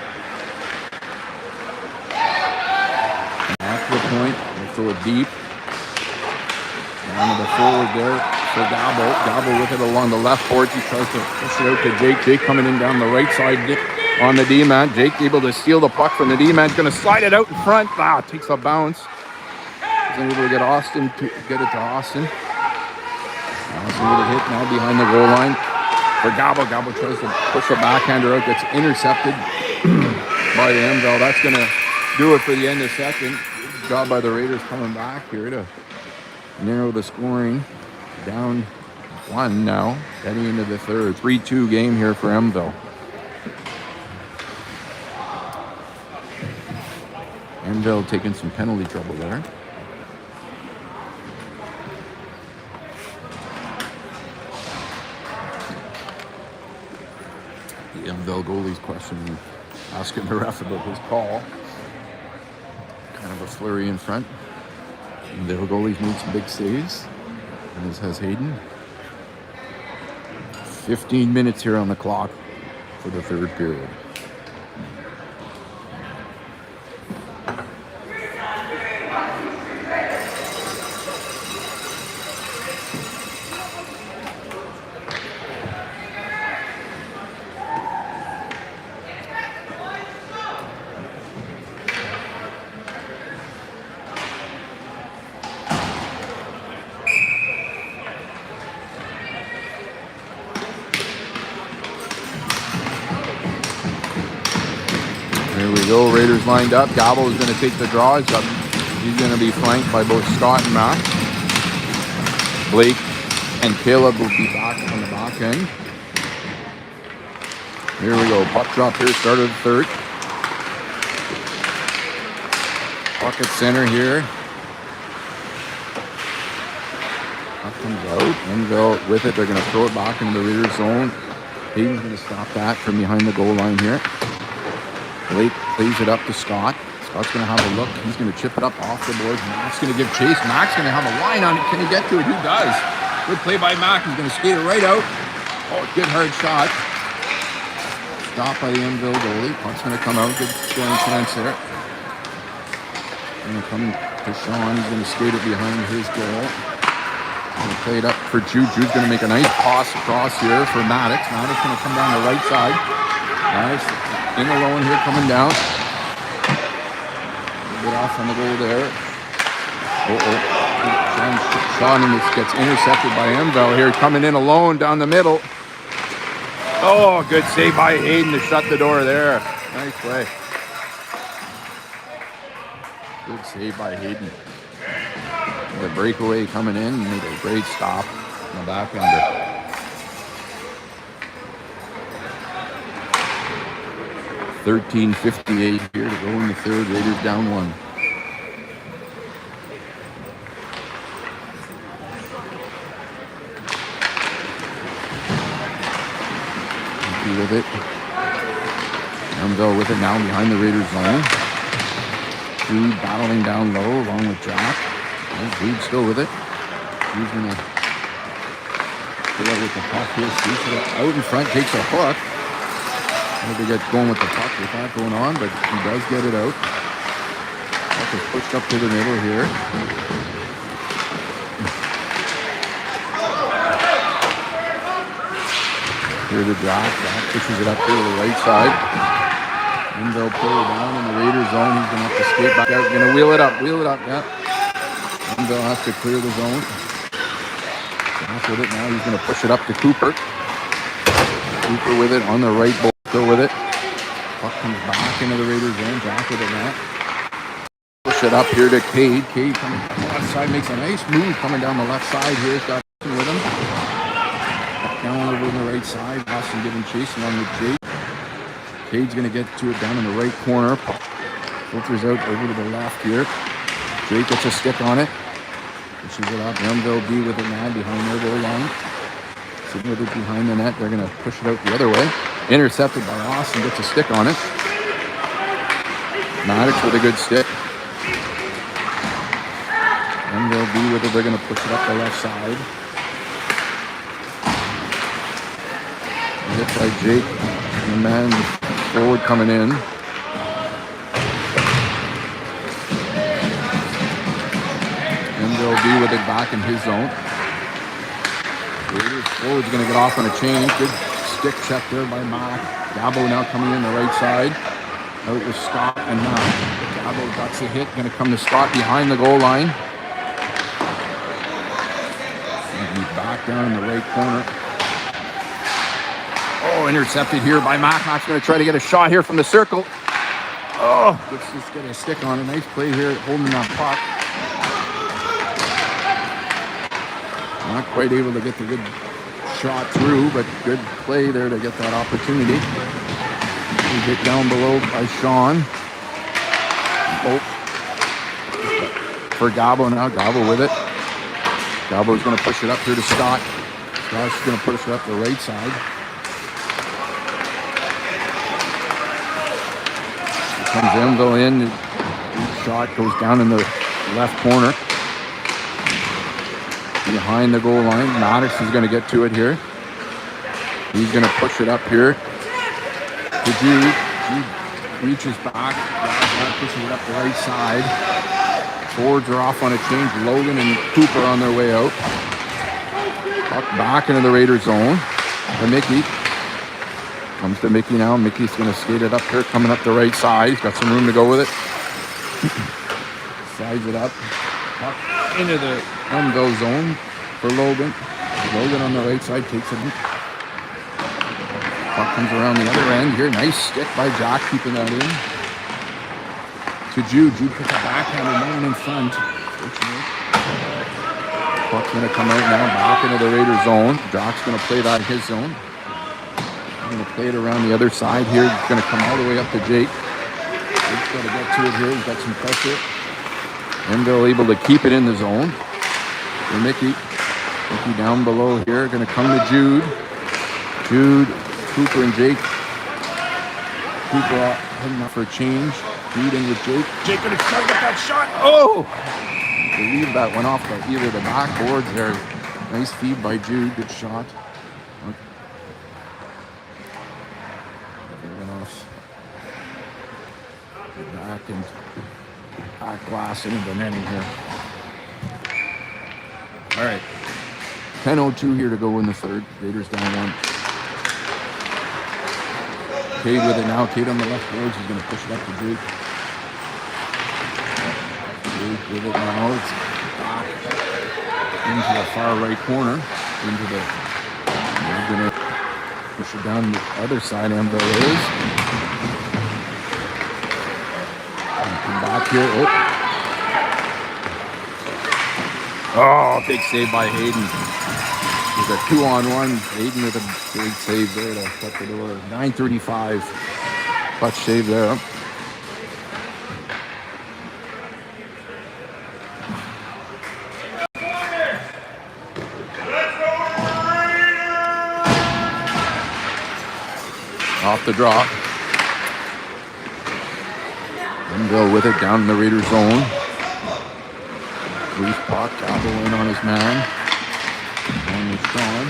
A: Back to the point. They throw it deep. Down to the forward there for Gabo. Gabo with it along the left board. He tries to push it out to Jake. Jake coming in down the right side on the D-man. Jake able to steal the puck from the D-man. Going to slide it out in front. Takes a bounce. Isn't able to get Austin to get it to Austin. Austin with a hit now behind the goal line for Gabo. Gabo tries to push a backhander out. Gets intercepted by the Elmvale. That's going to do it for the end of second. Good job by the Raiders coming back here to narrow the scoring down 1 now, heading into the third. 3-2 game here for Elmvale. Elmvale taking some penalty trouble there. The Elmvale goalie's questioning, asking the ref about his call. Kind of a flurry in front. And their goalies made some big saves, as has Hayden. 15 minutes here on the clock for the third period. Here we go. Raiders lined up. Gabo is going to take the draw. He's going to be flanked by both Scott and Mac. Blake and Caleb will be back on the back end. Here we go. Puck drop here. Start of the third. Puck at center here. Puck comes out. Elmvale with it. They're going to throw it back into the Raiders zone. Hayden's going to stop that from behind the goal line here. Blake plays it up to Scott. Scott's going to have a look. He's going to chip it up off the boards. Mac's going to give chase. Mac's going to have a line on it. Can he get to it? He does. Good play by Mac. He's going to skate it right out. Oh, good hard shot. Stopped by the Elmvale goalie. Puck's going to come out. Good scoring chance there. Going to come to Sean. He's going to skate it behind his goal. Going to play it up for Jude. Jude's going to make a nice pass across here for Maddox. Maddox going to come down the right side. Maddox in alone here, coming down. A bit off on the goal there. Sean gets intercepted by Elmvale here, coming in alone down the middle. Oh, good save by Hayden to shut the door there. Nice play. Good save by Hayden. The breakaway coming in, made a great stop on the back ender. .13:58 here to go in the third. Raiders down one. With it. Elmvale with it now behind the Raiders zone. Jude battling down low along with Jack. Jude still with it. He's going to go out with the puck here. Shoots it out in front, takes a hook. Maybe get going with the puck with that going on, but he does get it out. Puck is pushed up to the middle here. Here to Jack. Jack pushes it up here to the right side. And they'll pull it down in the Raiders zone. He's going to have to skate back out. Going to wheel it up, yeah. And they'll have to clear the zone. Jack with it now. He's going to push it up to Cooper. Cooper with it on the right, still with it. Puck comes back into the Raiders zone. Jack with it now. Push it up here to Cade. Cade coming down the left side, makes a nice move coming down the left side here. He's got with him. Down over on the right side. Boston giving chase along with Jake. Cade's going to get to it down in the right corner. Filters out over to the left here. Jake gets a stick on it. Pushes it up. Elmvale be with it now behind their goal line. Sitting with it behind the net. They're going to push it out the other way. Intercepted by Austin. Gets a stick on it. Maddox with a good stick. Elmvale be with it. They're going to push it up the left side. Hit by Jake, and the man forward coming in. And they'll be with it back in his zone. Raiders forward's going to get off on a change. Good stick check there by Mac. Gabo now coming in the right side. Out with Scott and Mac. Gabo got the hit. Going to come to Scott behind the goal line. And he's back down in the right corner. Oh, intercepted here by Mac. Mac's going to try to get a shot here from the circle. Oh, let's just get a stick on a nice play here, holding that puck. Not quite able to get the good shot through, but good play there to get that opportunity. We get down below by Sean. Oh, for Gabo now. Gabo with it. Gabo's going to push it up here to Scott. Scott's going to push it up the right side. Comes Elmvale in. The shot goes down in the left corner. Behind the goal line. Maddox is going to get to it here. He's going to push it up here to Jude. Jude reaches back. Pushes it up the right side. Forwards are off on a change. Logan and Cooper on their way out. Puck back into the Raiders zone. To Mickey. Comes to Mickey now. Mickey's going to skate it up here, coming up the right side. He's got some room to go with it. Sides it up. Puck into the Elmvale zone for Logan. Logan on the right side takes it. Puck comes around the other end here. Nice stick by Jack, keeping that in. to Jude. Jude puts a backhand and one in front. Puck's going to come out now, back into the Raiders zone. Jock's going to play that in his zone. He's going to play it around the other side here. He's going to come all the way up to Jake. Jake's got to get to it here. He's got some pressure. Elmvale able to keep it in the zone. For Mickey down below here. Going to come to Jude. Jude, Cooper, and Jake. Cooper heading up for a change. Jude in with Jake. Jake going to try to get that shot. Oh! I believe that went off either the backboards there. Nice feed by Jude. Good shot. Went off the back glass into the netting here. All right. 10:02 here to go in the third. Raiders down one. Cade with it now. Cade on the left boards. He's going to push it up to Jake. Jake with it now. It's back into the far right corner. They're going to push it down the other side. Elmvale is. Come back here. Oh, big save by Hayden. There's a 2-on-1. Hayden with a big save there to shut the door. 9:35. Clutch save there. Off the drop. Elmvale with it down in the Raiders zone. Loose puck. Cabo in on his man. One is Sean.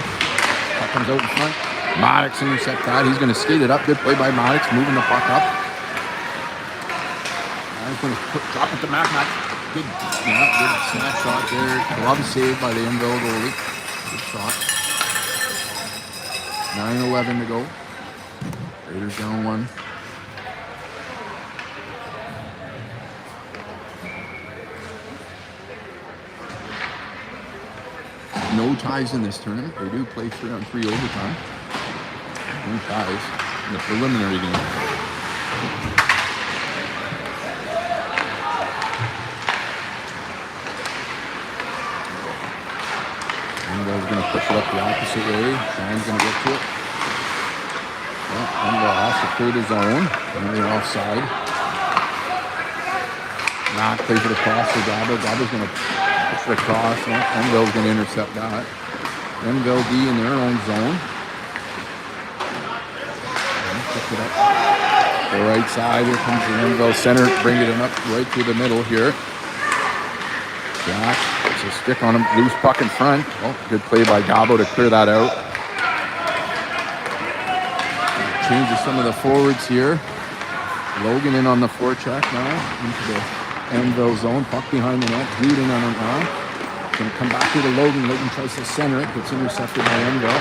A: Puck comes out in front. Maddox intercept that. He's going to skate it up. Good play by Maddox. Moving the puck up. He's going to drop it to Mac. Good snap shot there. Glove save by the Elmvale goalie. Good shot. 9:11 to go. Raiders down one. No ties in this tournament. They do play 3-on-3 overtime. No ties in the preliminary game. Elmvale's going to push it up the opposite way. Sean's going to get to it. Elmvale has to clear the zone. And they're offside. Matt plays it across to Gabo. Gabo's going to push it across. Elmvale's going to intercept that. Elmvale D in their own zone. Pick it up. The right side. Here comes the Elmvale center. Bring it in up right through the middle here. Jack puts a stick on him. Loose puck in front. Oh, good play by Gabo to clear that out. Changes some of the forwards here. Logan in on the forecheck now into the Elmvale zone. Puck behind the net. Jude in on it now. Going to come back to the Logan. Logan tries to center it. Gets intercepted by Elmvale.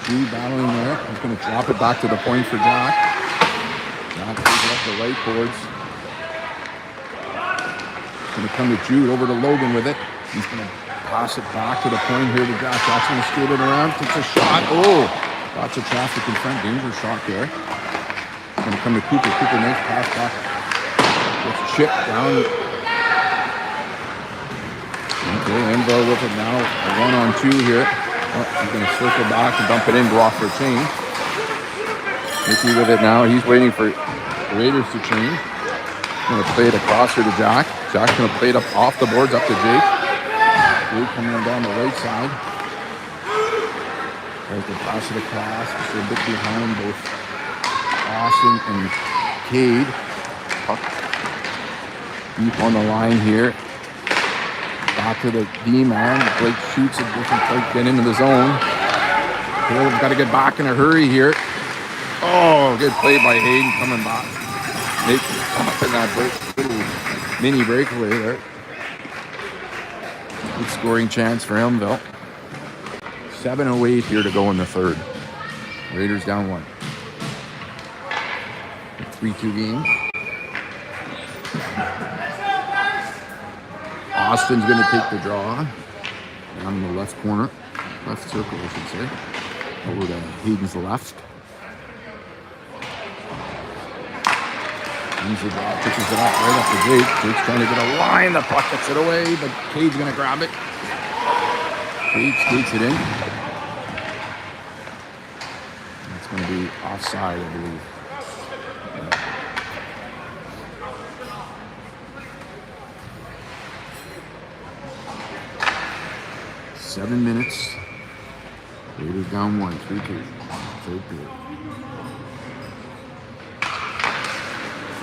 A: Jude battling there. He's going to drop it back to the point for Jack. Jack pulls it up the right boards. Going to come to Jude over to Logan with it. He's going to pass it back to the point here to Jack. Jack's going to skate it around. Takes a shot. Oh! Lots of traffic in front. Dangerous shot there. Going to come to Cooper. Cooper makes pass back. Gets chipped down. Okay, Elmvale with it now. A 1-on-2 here. Oh, he's going to circle back and dump it in. Go off for a change. Mickey with it now. He's waiting for the Raiders to change. Going to play it across here to Jack. Jack's going to play it up off the boards up to Jake. Jake coming down the right side. Tries to pass it across. Just a bit behind both Austin and Cade. Puck deep on the line here. Back to the D-man. Blake shoots it. Doesn't quite get into the zone. Caleb's got to get back in a hurry here. Oh, good play by Hayden coming back. Make up in that little mini breakaway there. Good scoring chance for Elmvale. 7:08 here to go in the third. Raiders down one. 3-2 game. Austin's going to take the draw. Down in the left corner. Left circle, I should say. Over to Hayden's left. Easy ball, pitches it up right up to Jake. Jake's trying to get a line. The puck gets it away, but Cade's going to grab it. Cade skates it in. It's going to be offside, I believe. Yeah. Seven minutes. Raiders down 1, 3-2. Third period.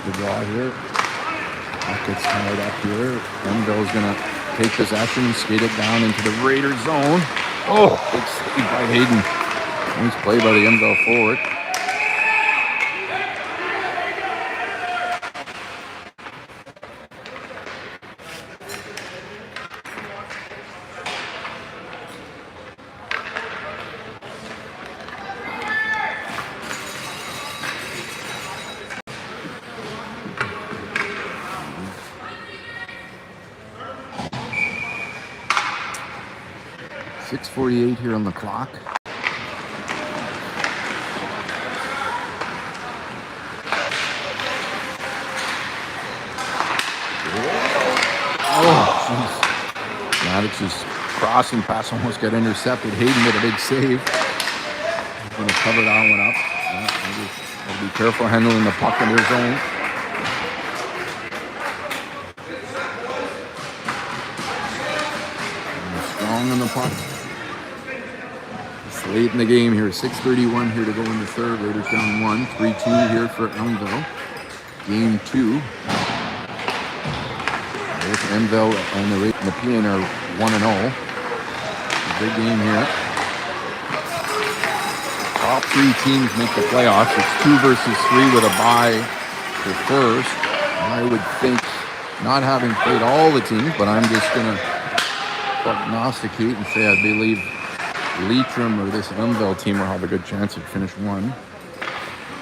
A: The draw here. That gets tied up here. Elmvale's going to take possession, skate it down into the Raiders zone. Oh, big save by Hayden. Nice play by the Elmvale forward. .48 here on the clock. Oh, jeez. Maddox's crossing pass almost got intercepted. Hayden made a big save. He's going to cover that one up. Yeah, gotta be careful handling the puck in their zone. And strong on the puck. Late in the game here, 6:31 here to go in the third. Raiders down 1, 3-2 here for Elmvale. Game 2. Both Elmvale and the Nepean are 1-0. Big game here. Top 3 teams make the playoffs. It's 2 versus 3 with a bye for first. I would think, not having played all the teams, but I'm just going to prognosticate and say I believe Leitrim or this Elmvale team will have a good chance to finish 1.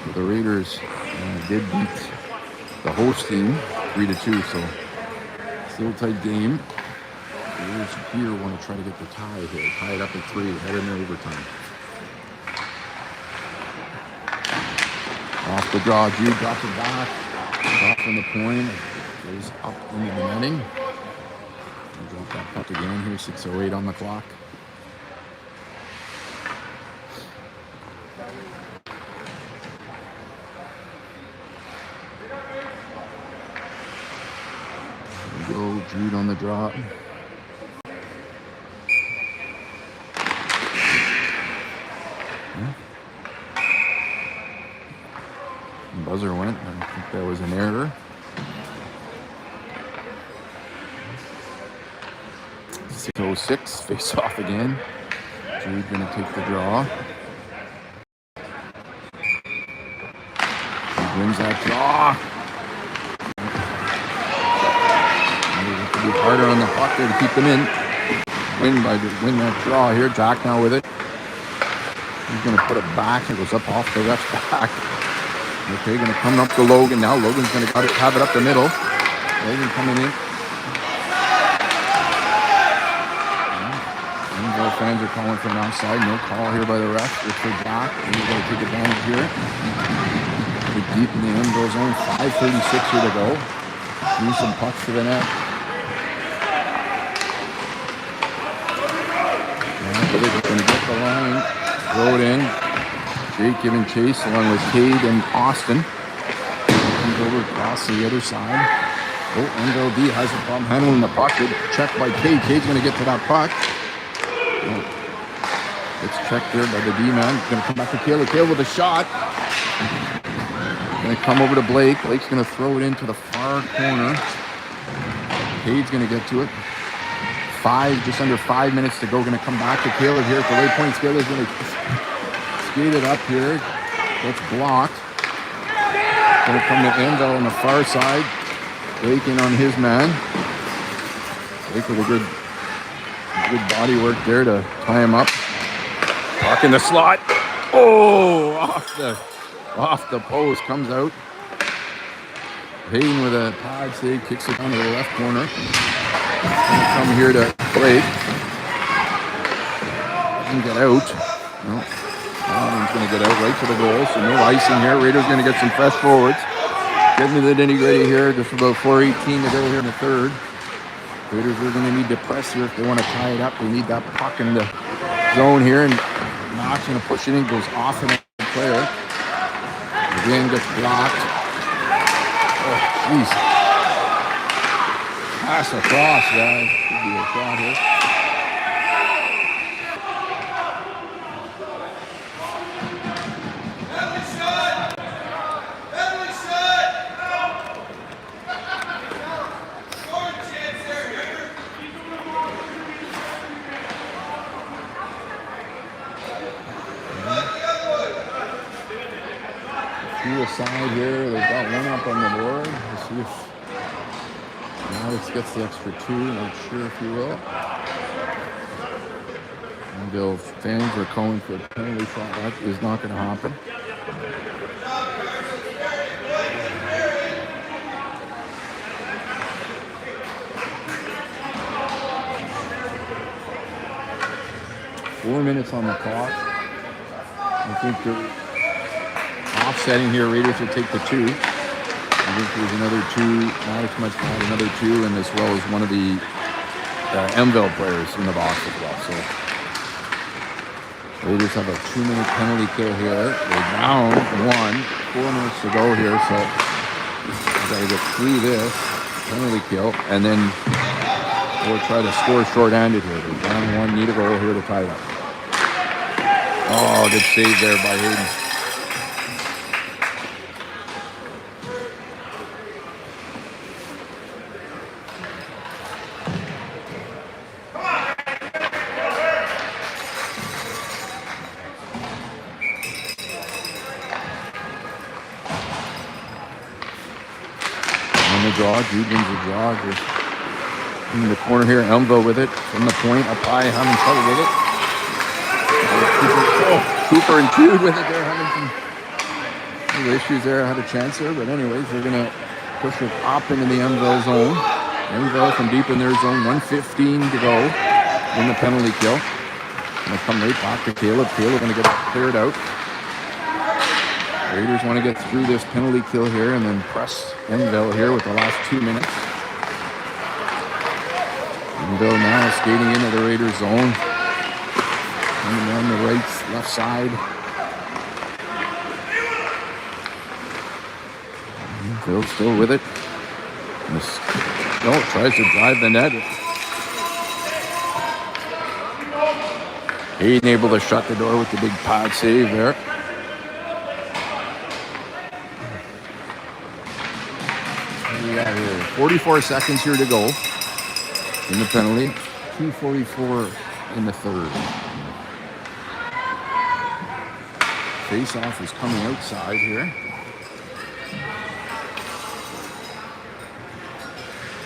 A: But the Raiders did beat the host team 3-2, so still a tight game. The Raiders here want to try to get the tie here, tie it up at 3, head in overtime. Off the draw, Jude drops it back, off on the point, goes up into the netting. Drop that puck again here, 6:08 on the clock. Jude on the drop. Buzzer went. I think that was an error. 6:06, face off again. Jude gonna take the draw. He wins that draw. Be harder on the puck there to keep them in. Win that draw here. Jack now with it. He's going to put it back. It goes up off the ref's back. Okay, going to come up to Logan now. Logan's going to have it up the middle. Logan coming in. Elmvale fans are calling for an offside. No call here by the ref. It's for Jack. He's going to take advantage here. Deep in the Elmvale zone. 5:36 here to go. Use some pucks to the net. They're going to get the line, throw it in. Jake giving chase along with Cade and Austin. Comes over across the other side. Oh, Elmvale D has a problem handling the puck. Good check by Cade. Cade's going to get to that puck. Oh. It's checked there by the D-man. Going to come back to Caleb. Caleb with a shot. Going to come over to Blake. Blake's going to throw it into the far corner. Cade's going to get to it. Just under 5 minutes to go. Going to come back to Caleb here at the late point. Caleb's going to skate it up here. That's blocked. Going to come to Elmvale on the far side. Blake in on his man. Blake with a good body work there to tie him up. Puck in the slot. Oh, off the post. Comes out. Hayden with a pad save. Kicks it down to the left corner. Gonna come here to Blake. Doesn't get out. No. He's going to get out right to the goal. So no icing here. Raiders going to get some fresh forwards. Getting to the nitty-gritty here. Just about 4:18 to go here in the third. Raiders are going to need to press here if they want to tie it up. They need that puck in the zone here, and Knox going to push it in, goes off in the player. Again, gets blocked. Oh, jeez. Pass across, guys. Could be a shot here. Aside here, they've got one up on the board. Let's see if Alex gets the extra two. Not sure if he will. Elmvale fans are calling for a penalty shot. That is not going to happen. Four minutes on the clock. I think they're offsetting here. Raiders will take the two. I think there's another two, not as much bad, another two, and as well as one of the Elmvale players in the box as well. So Raiders have a 2-minute penalty kill here. They're down one. 4 minutes to go here, so we've got to get through this penalty kill, and then we'll try to score short-handed here. They're down one, need a goal here to tie it up. Oh, good save there by Hayden. Draw, Jude wins the draw. Just in the corner here, Elmvale with it from the point, up high, having trouble with it. Cooper and Jude with it. They're having some issues there. Had a chance there, but anyways, they're gonna push it up into the Elmvale zone. Elmvale from deep in their zone. 1:15 to go in the penalty kill. Gonna come right back to Caleb. Caleb gonna get cleared out. Raiders want to get through this penalty kill here and then press Elmvale here with the last 2 minutes. Elmvale now skating into the Raiders zone. Coming down the left side. Elmvale still with it. Tries to drive the net. Hayden able to shut the door with the big pad save there. 44 seconds here to go in the penalty. 2:44 in the third. Face-off is coming outside here.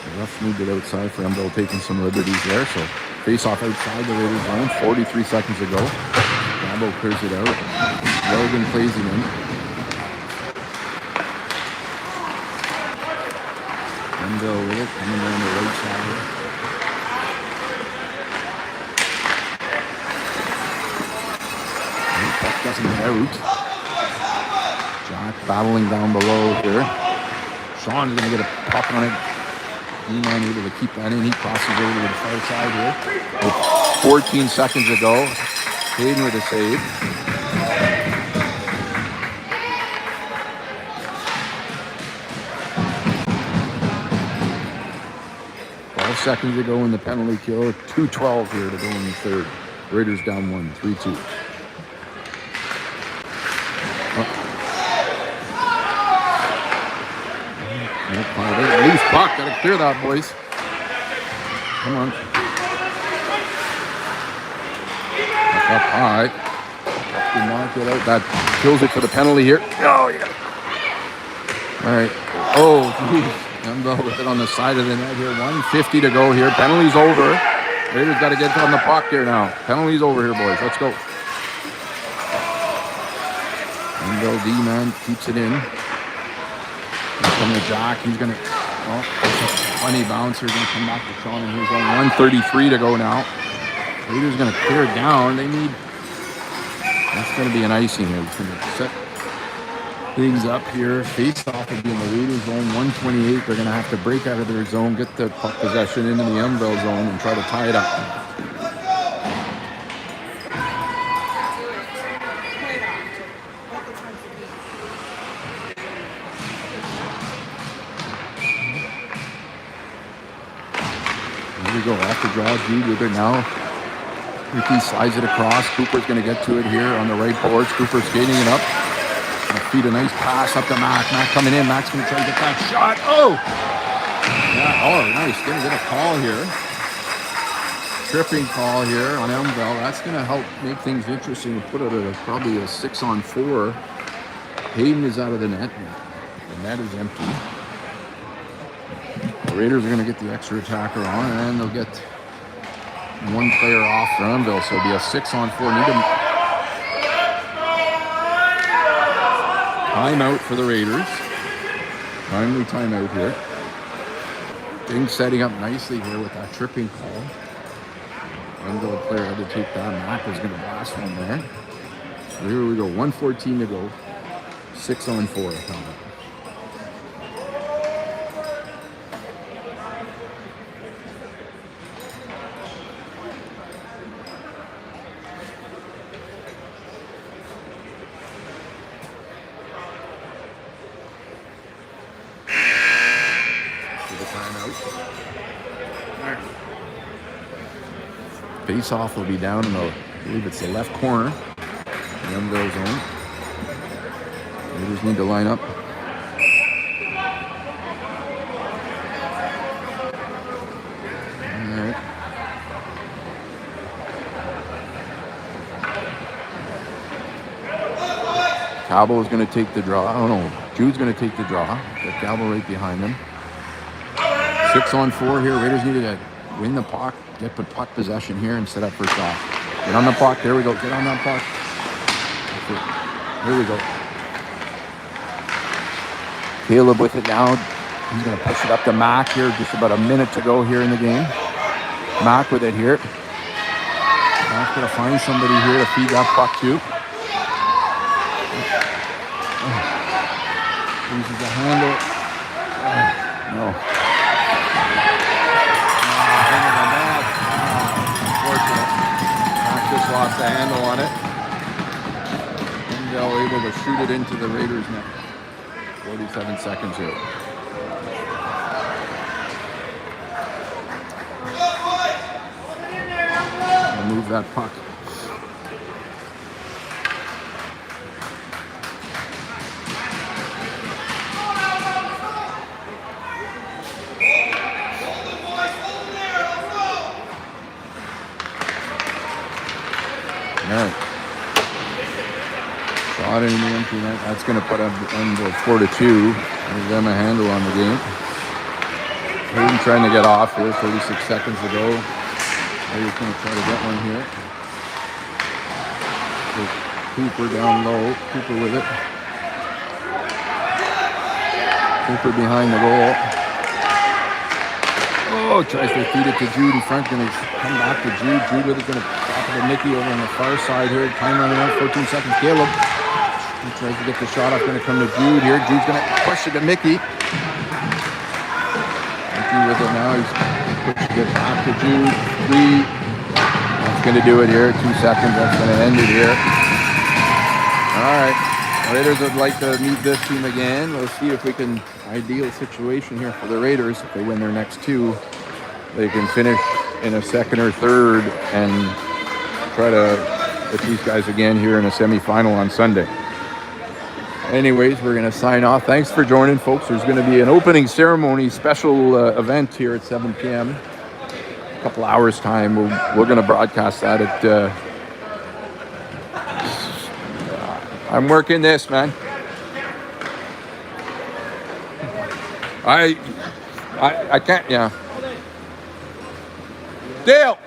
A: The refs moved it outside for Elmvale, taking some liberties there. So face-off outside the Raiders zone. 43 seconds to go. Gabo clears it out. Logan plays it in. Elmvale with it, coming down the right side here. Puck doesn't get out. Jack battling down below here. Sean is going to get a puck on it. Nepean able to keep that in. He crosses over to the far side here. With 14 seconds to go. Hayden with a save. 12 seconds to go in the penalty kill. 2:12 here to go in the third. Raiders down one, 3-2. Loose puck. Got to clear that, boys. Come on. Up high. Did not get out. That kills it for the penalty here. Oh, yeah. All right. Oh, geez. Elmvale with it on the side of the net here. 1:50 to go here. Penalty's over. Raiders got to get on the puck here now. Penalty's over here, boys. Let's go. Elmvale D-man keeps it in. From the Jack, he's going to, funny bouncer, going to come back to Sean, and he's on 1:33 to go now. Raiders going to clear it down. They need, that's going to be an icing here. It's going to set things up here. Face off will be in the Raiders zone, 128. They're going to have to break out of their zone, get the puck possession into the Elmvale zone, and try to tie it up. Here we go, off the draw, Jude with it now. Ricky slides it across. Cooper's going to get to it here on the right boards. Cooper skating it up. Gonna feed a nice pass up to Mac. Mac coming in. Mac's going to try to get that shot. Oh! Yeah, oh, nice. Going to get a call here. Tripping call here on Elmvale. That's going to help make things interesting. Put it at probably a 6-on-4. Hayden is out of the net. The net is empty. The Raiders are going to get the extra attacker on, and they'll get one player off for Elmvale, so it'll be a 6-on-4. Need a timeout for the Raiders. Timely timeout here. Things setting up nicely here with that tripping call. Elmvale player had to take that. Mac was going to blast from there. So here we go. 1:14 to go. 6-on-4. Timeout. Face off will be down in the, I believe it's the left corner. The Elmvale zone. They just need to line up. All right. Cabo is going to take the draw. Oh no, Jude's going to take the draw. Got Cabo right behind him. 6-on-4 here. Raiders need to win the puck, get the puck possession here and set up for shot. Get on the puck. There we go. Get on that puck. Here we go. Caleb with it now. He's going to push it up to Mac here. Just about a minute to go here in the game. Mac with it here. Mac's going to find somebody here to feed that puck to. Uses the handle. No. Just lost the handle on it. And they're able to shoot it into the Raiders net. 47 seconds here. I'll move that puck. All right. Shot in the empty net. That's going to put up under 4-2. Give them a handle on the game. Hayden trying to get off here. 36 seconds to go. Hayden's going to try to get one here. So Cooper down low. Cooper with it. Cooper behind the goal. Oh, tries to feed it to Jude in front. Going to come back to Jude. Jude with it. Going to drop it to Mickey over on the far side here. Time running out. 14 seconds. Caleb. He tries to get the shot off. Going to come to Jude here. Jude's going to push it to Mickey. Mickey with it now. He's pushing it back to Jude. 3. That's going to do it here. 2 seconds. That's going to end it here. All right. Raiders would like to meet this team again. We'll see if we can, ideal situation here for the Raiders. If they win their next 2, they can finish in a second or third and try to get these guys again here in a semifinal on Sunday. Anyways, we're going to sign off. Thanks for joining, folks. There's going to be an opening ceremony special event here at 7 p.m. A couple hours time. We're going to broadcast that at... I'm working this, man. I can't, yeah. Dale!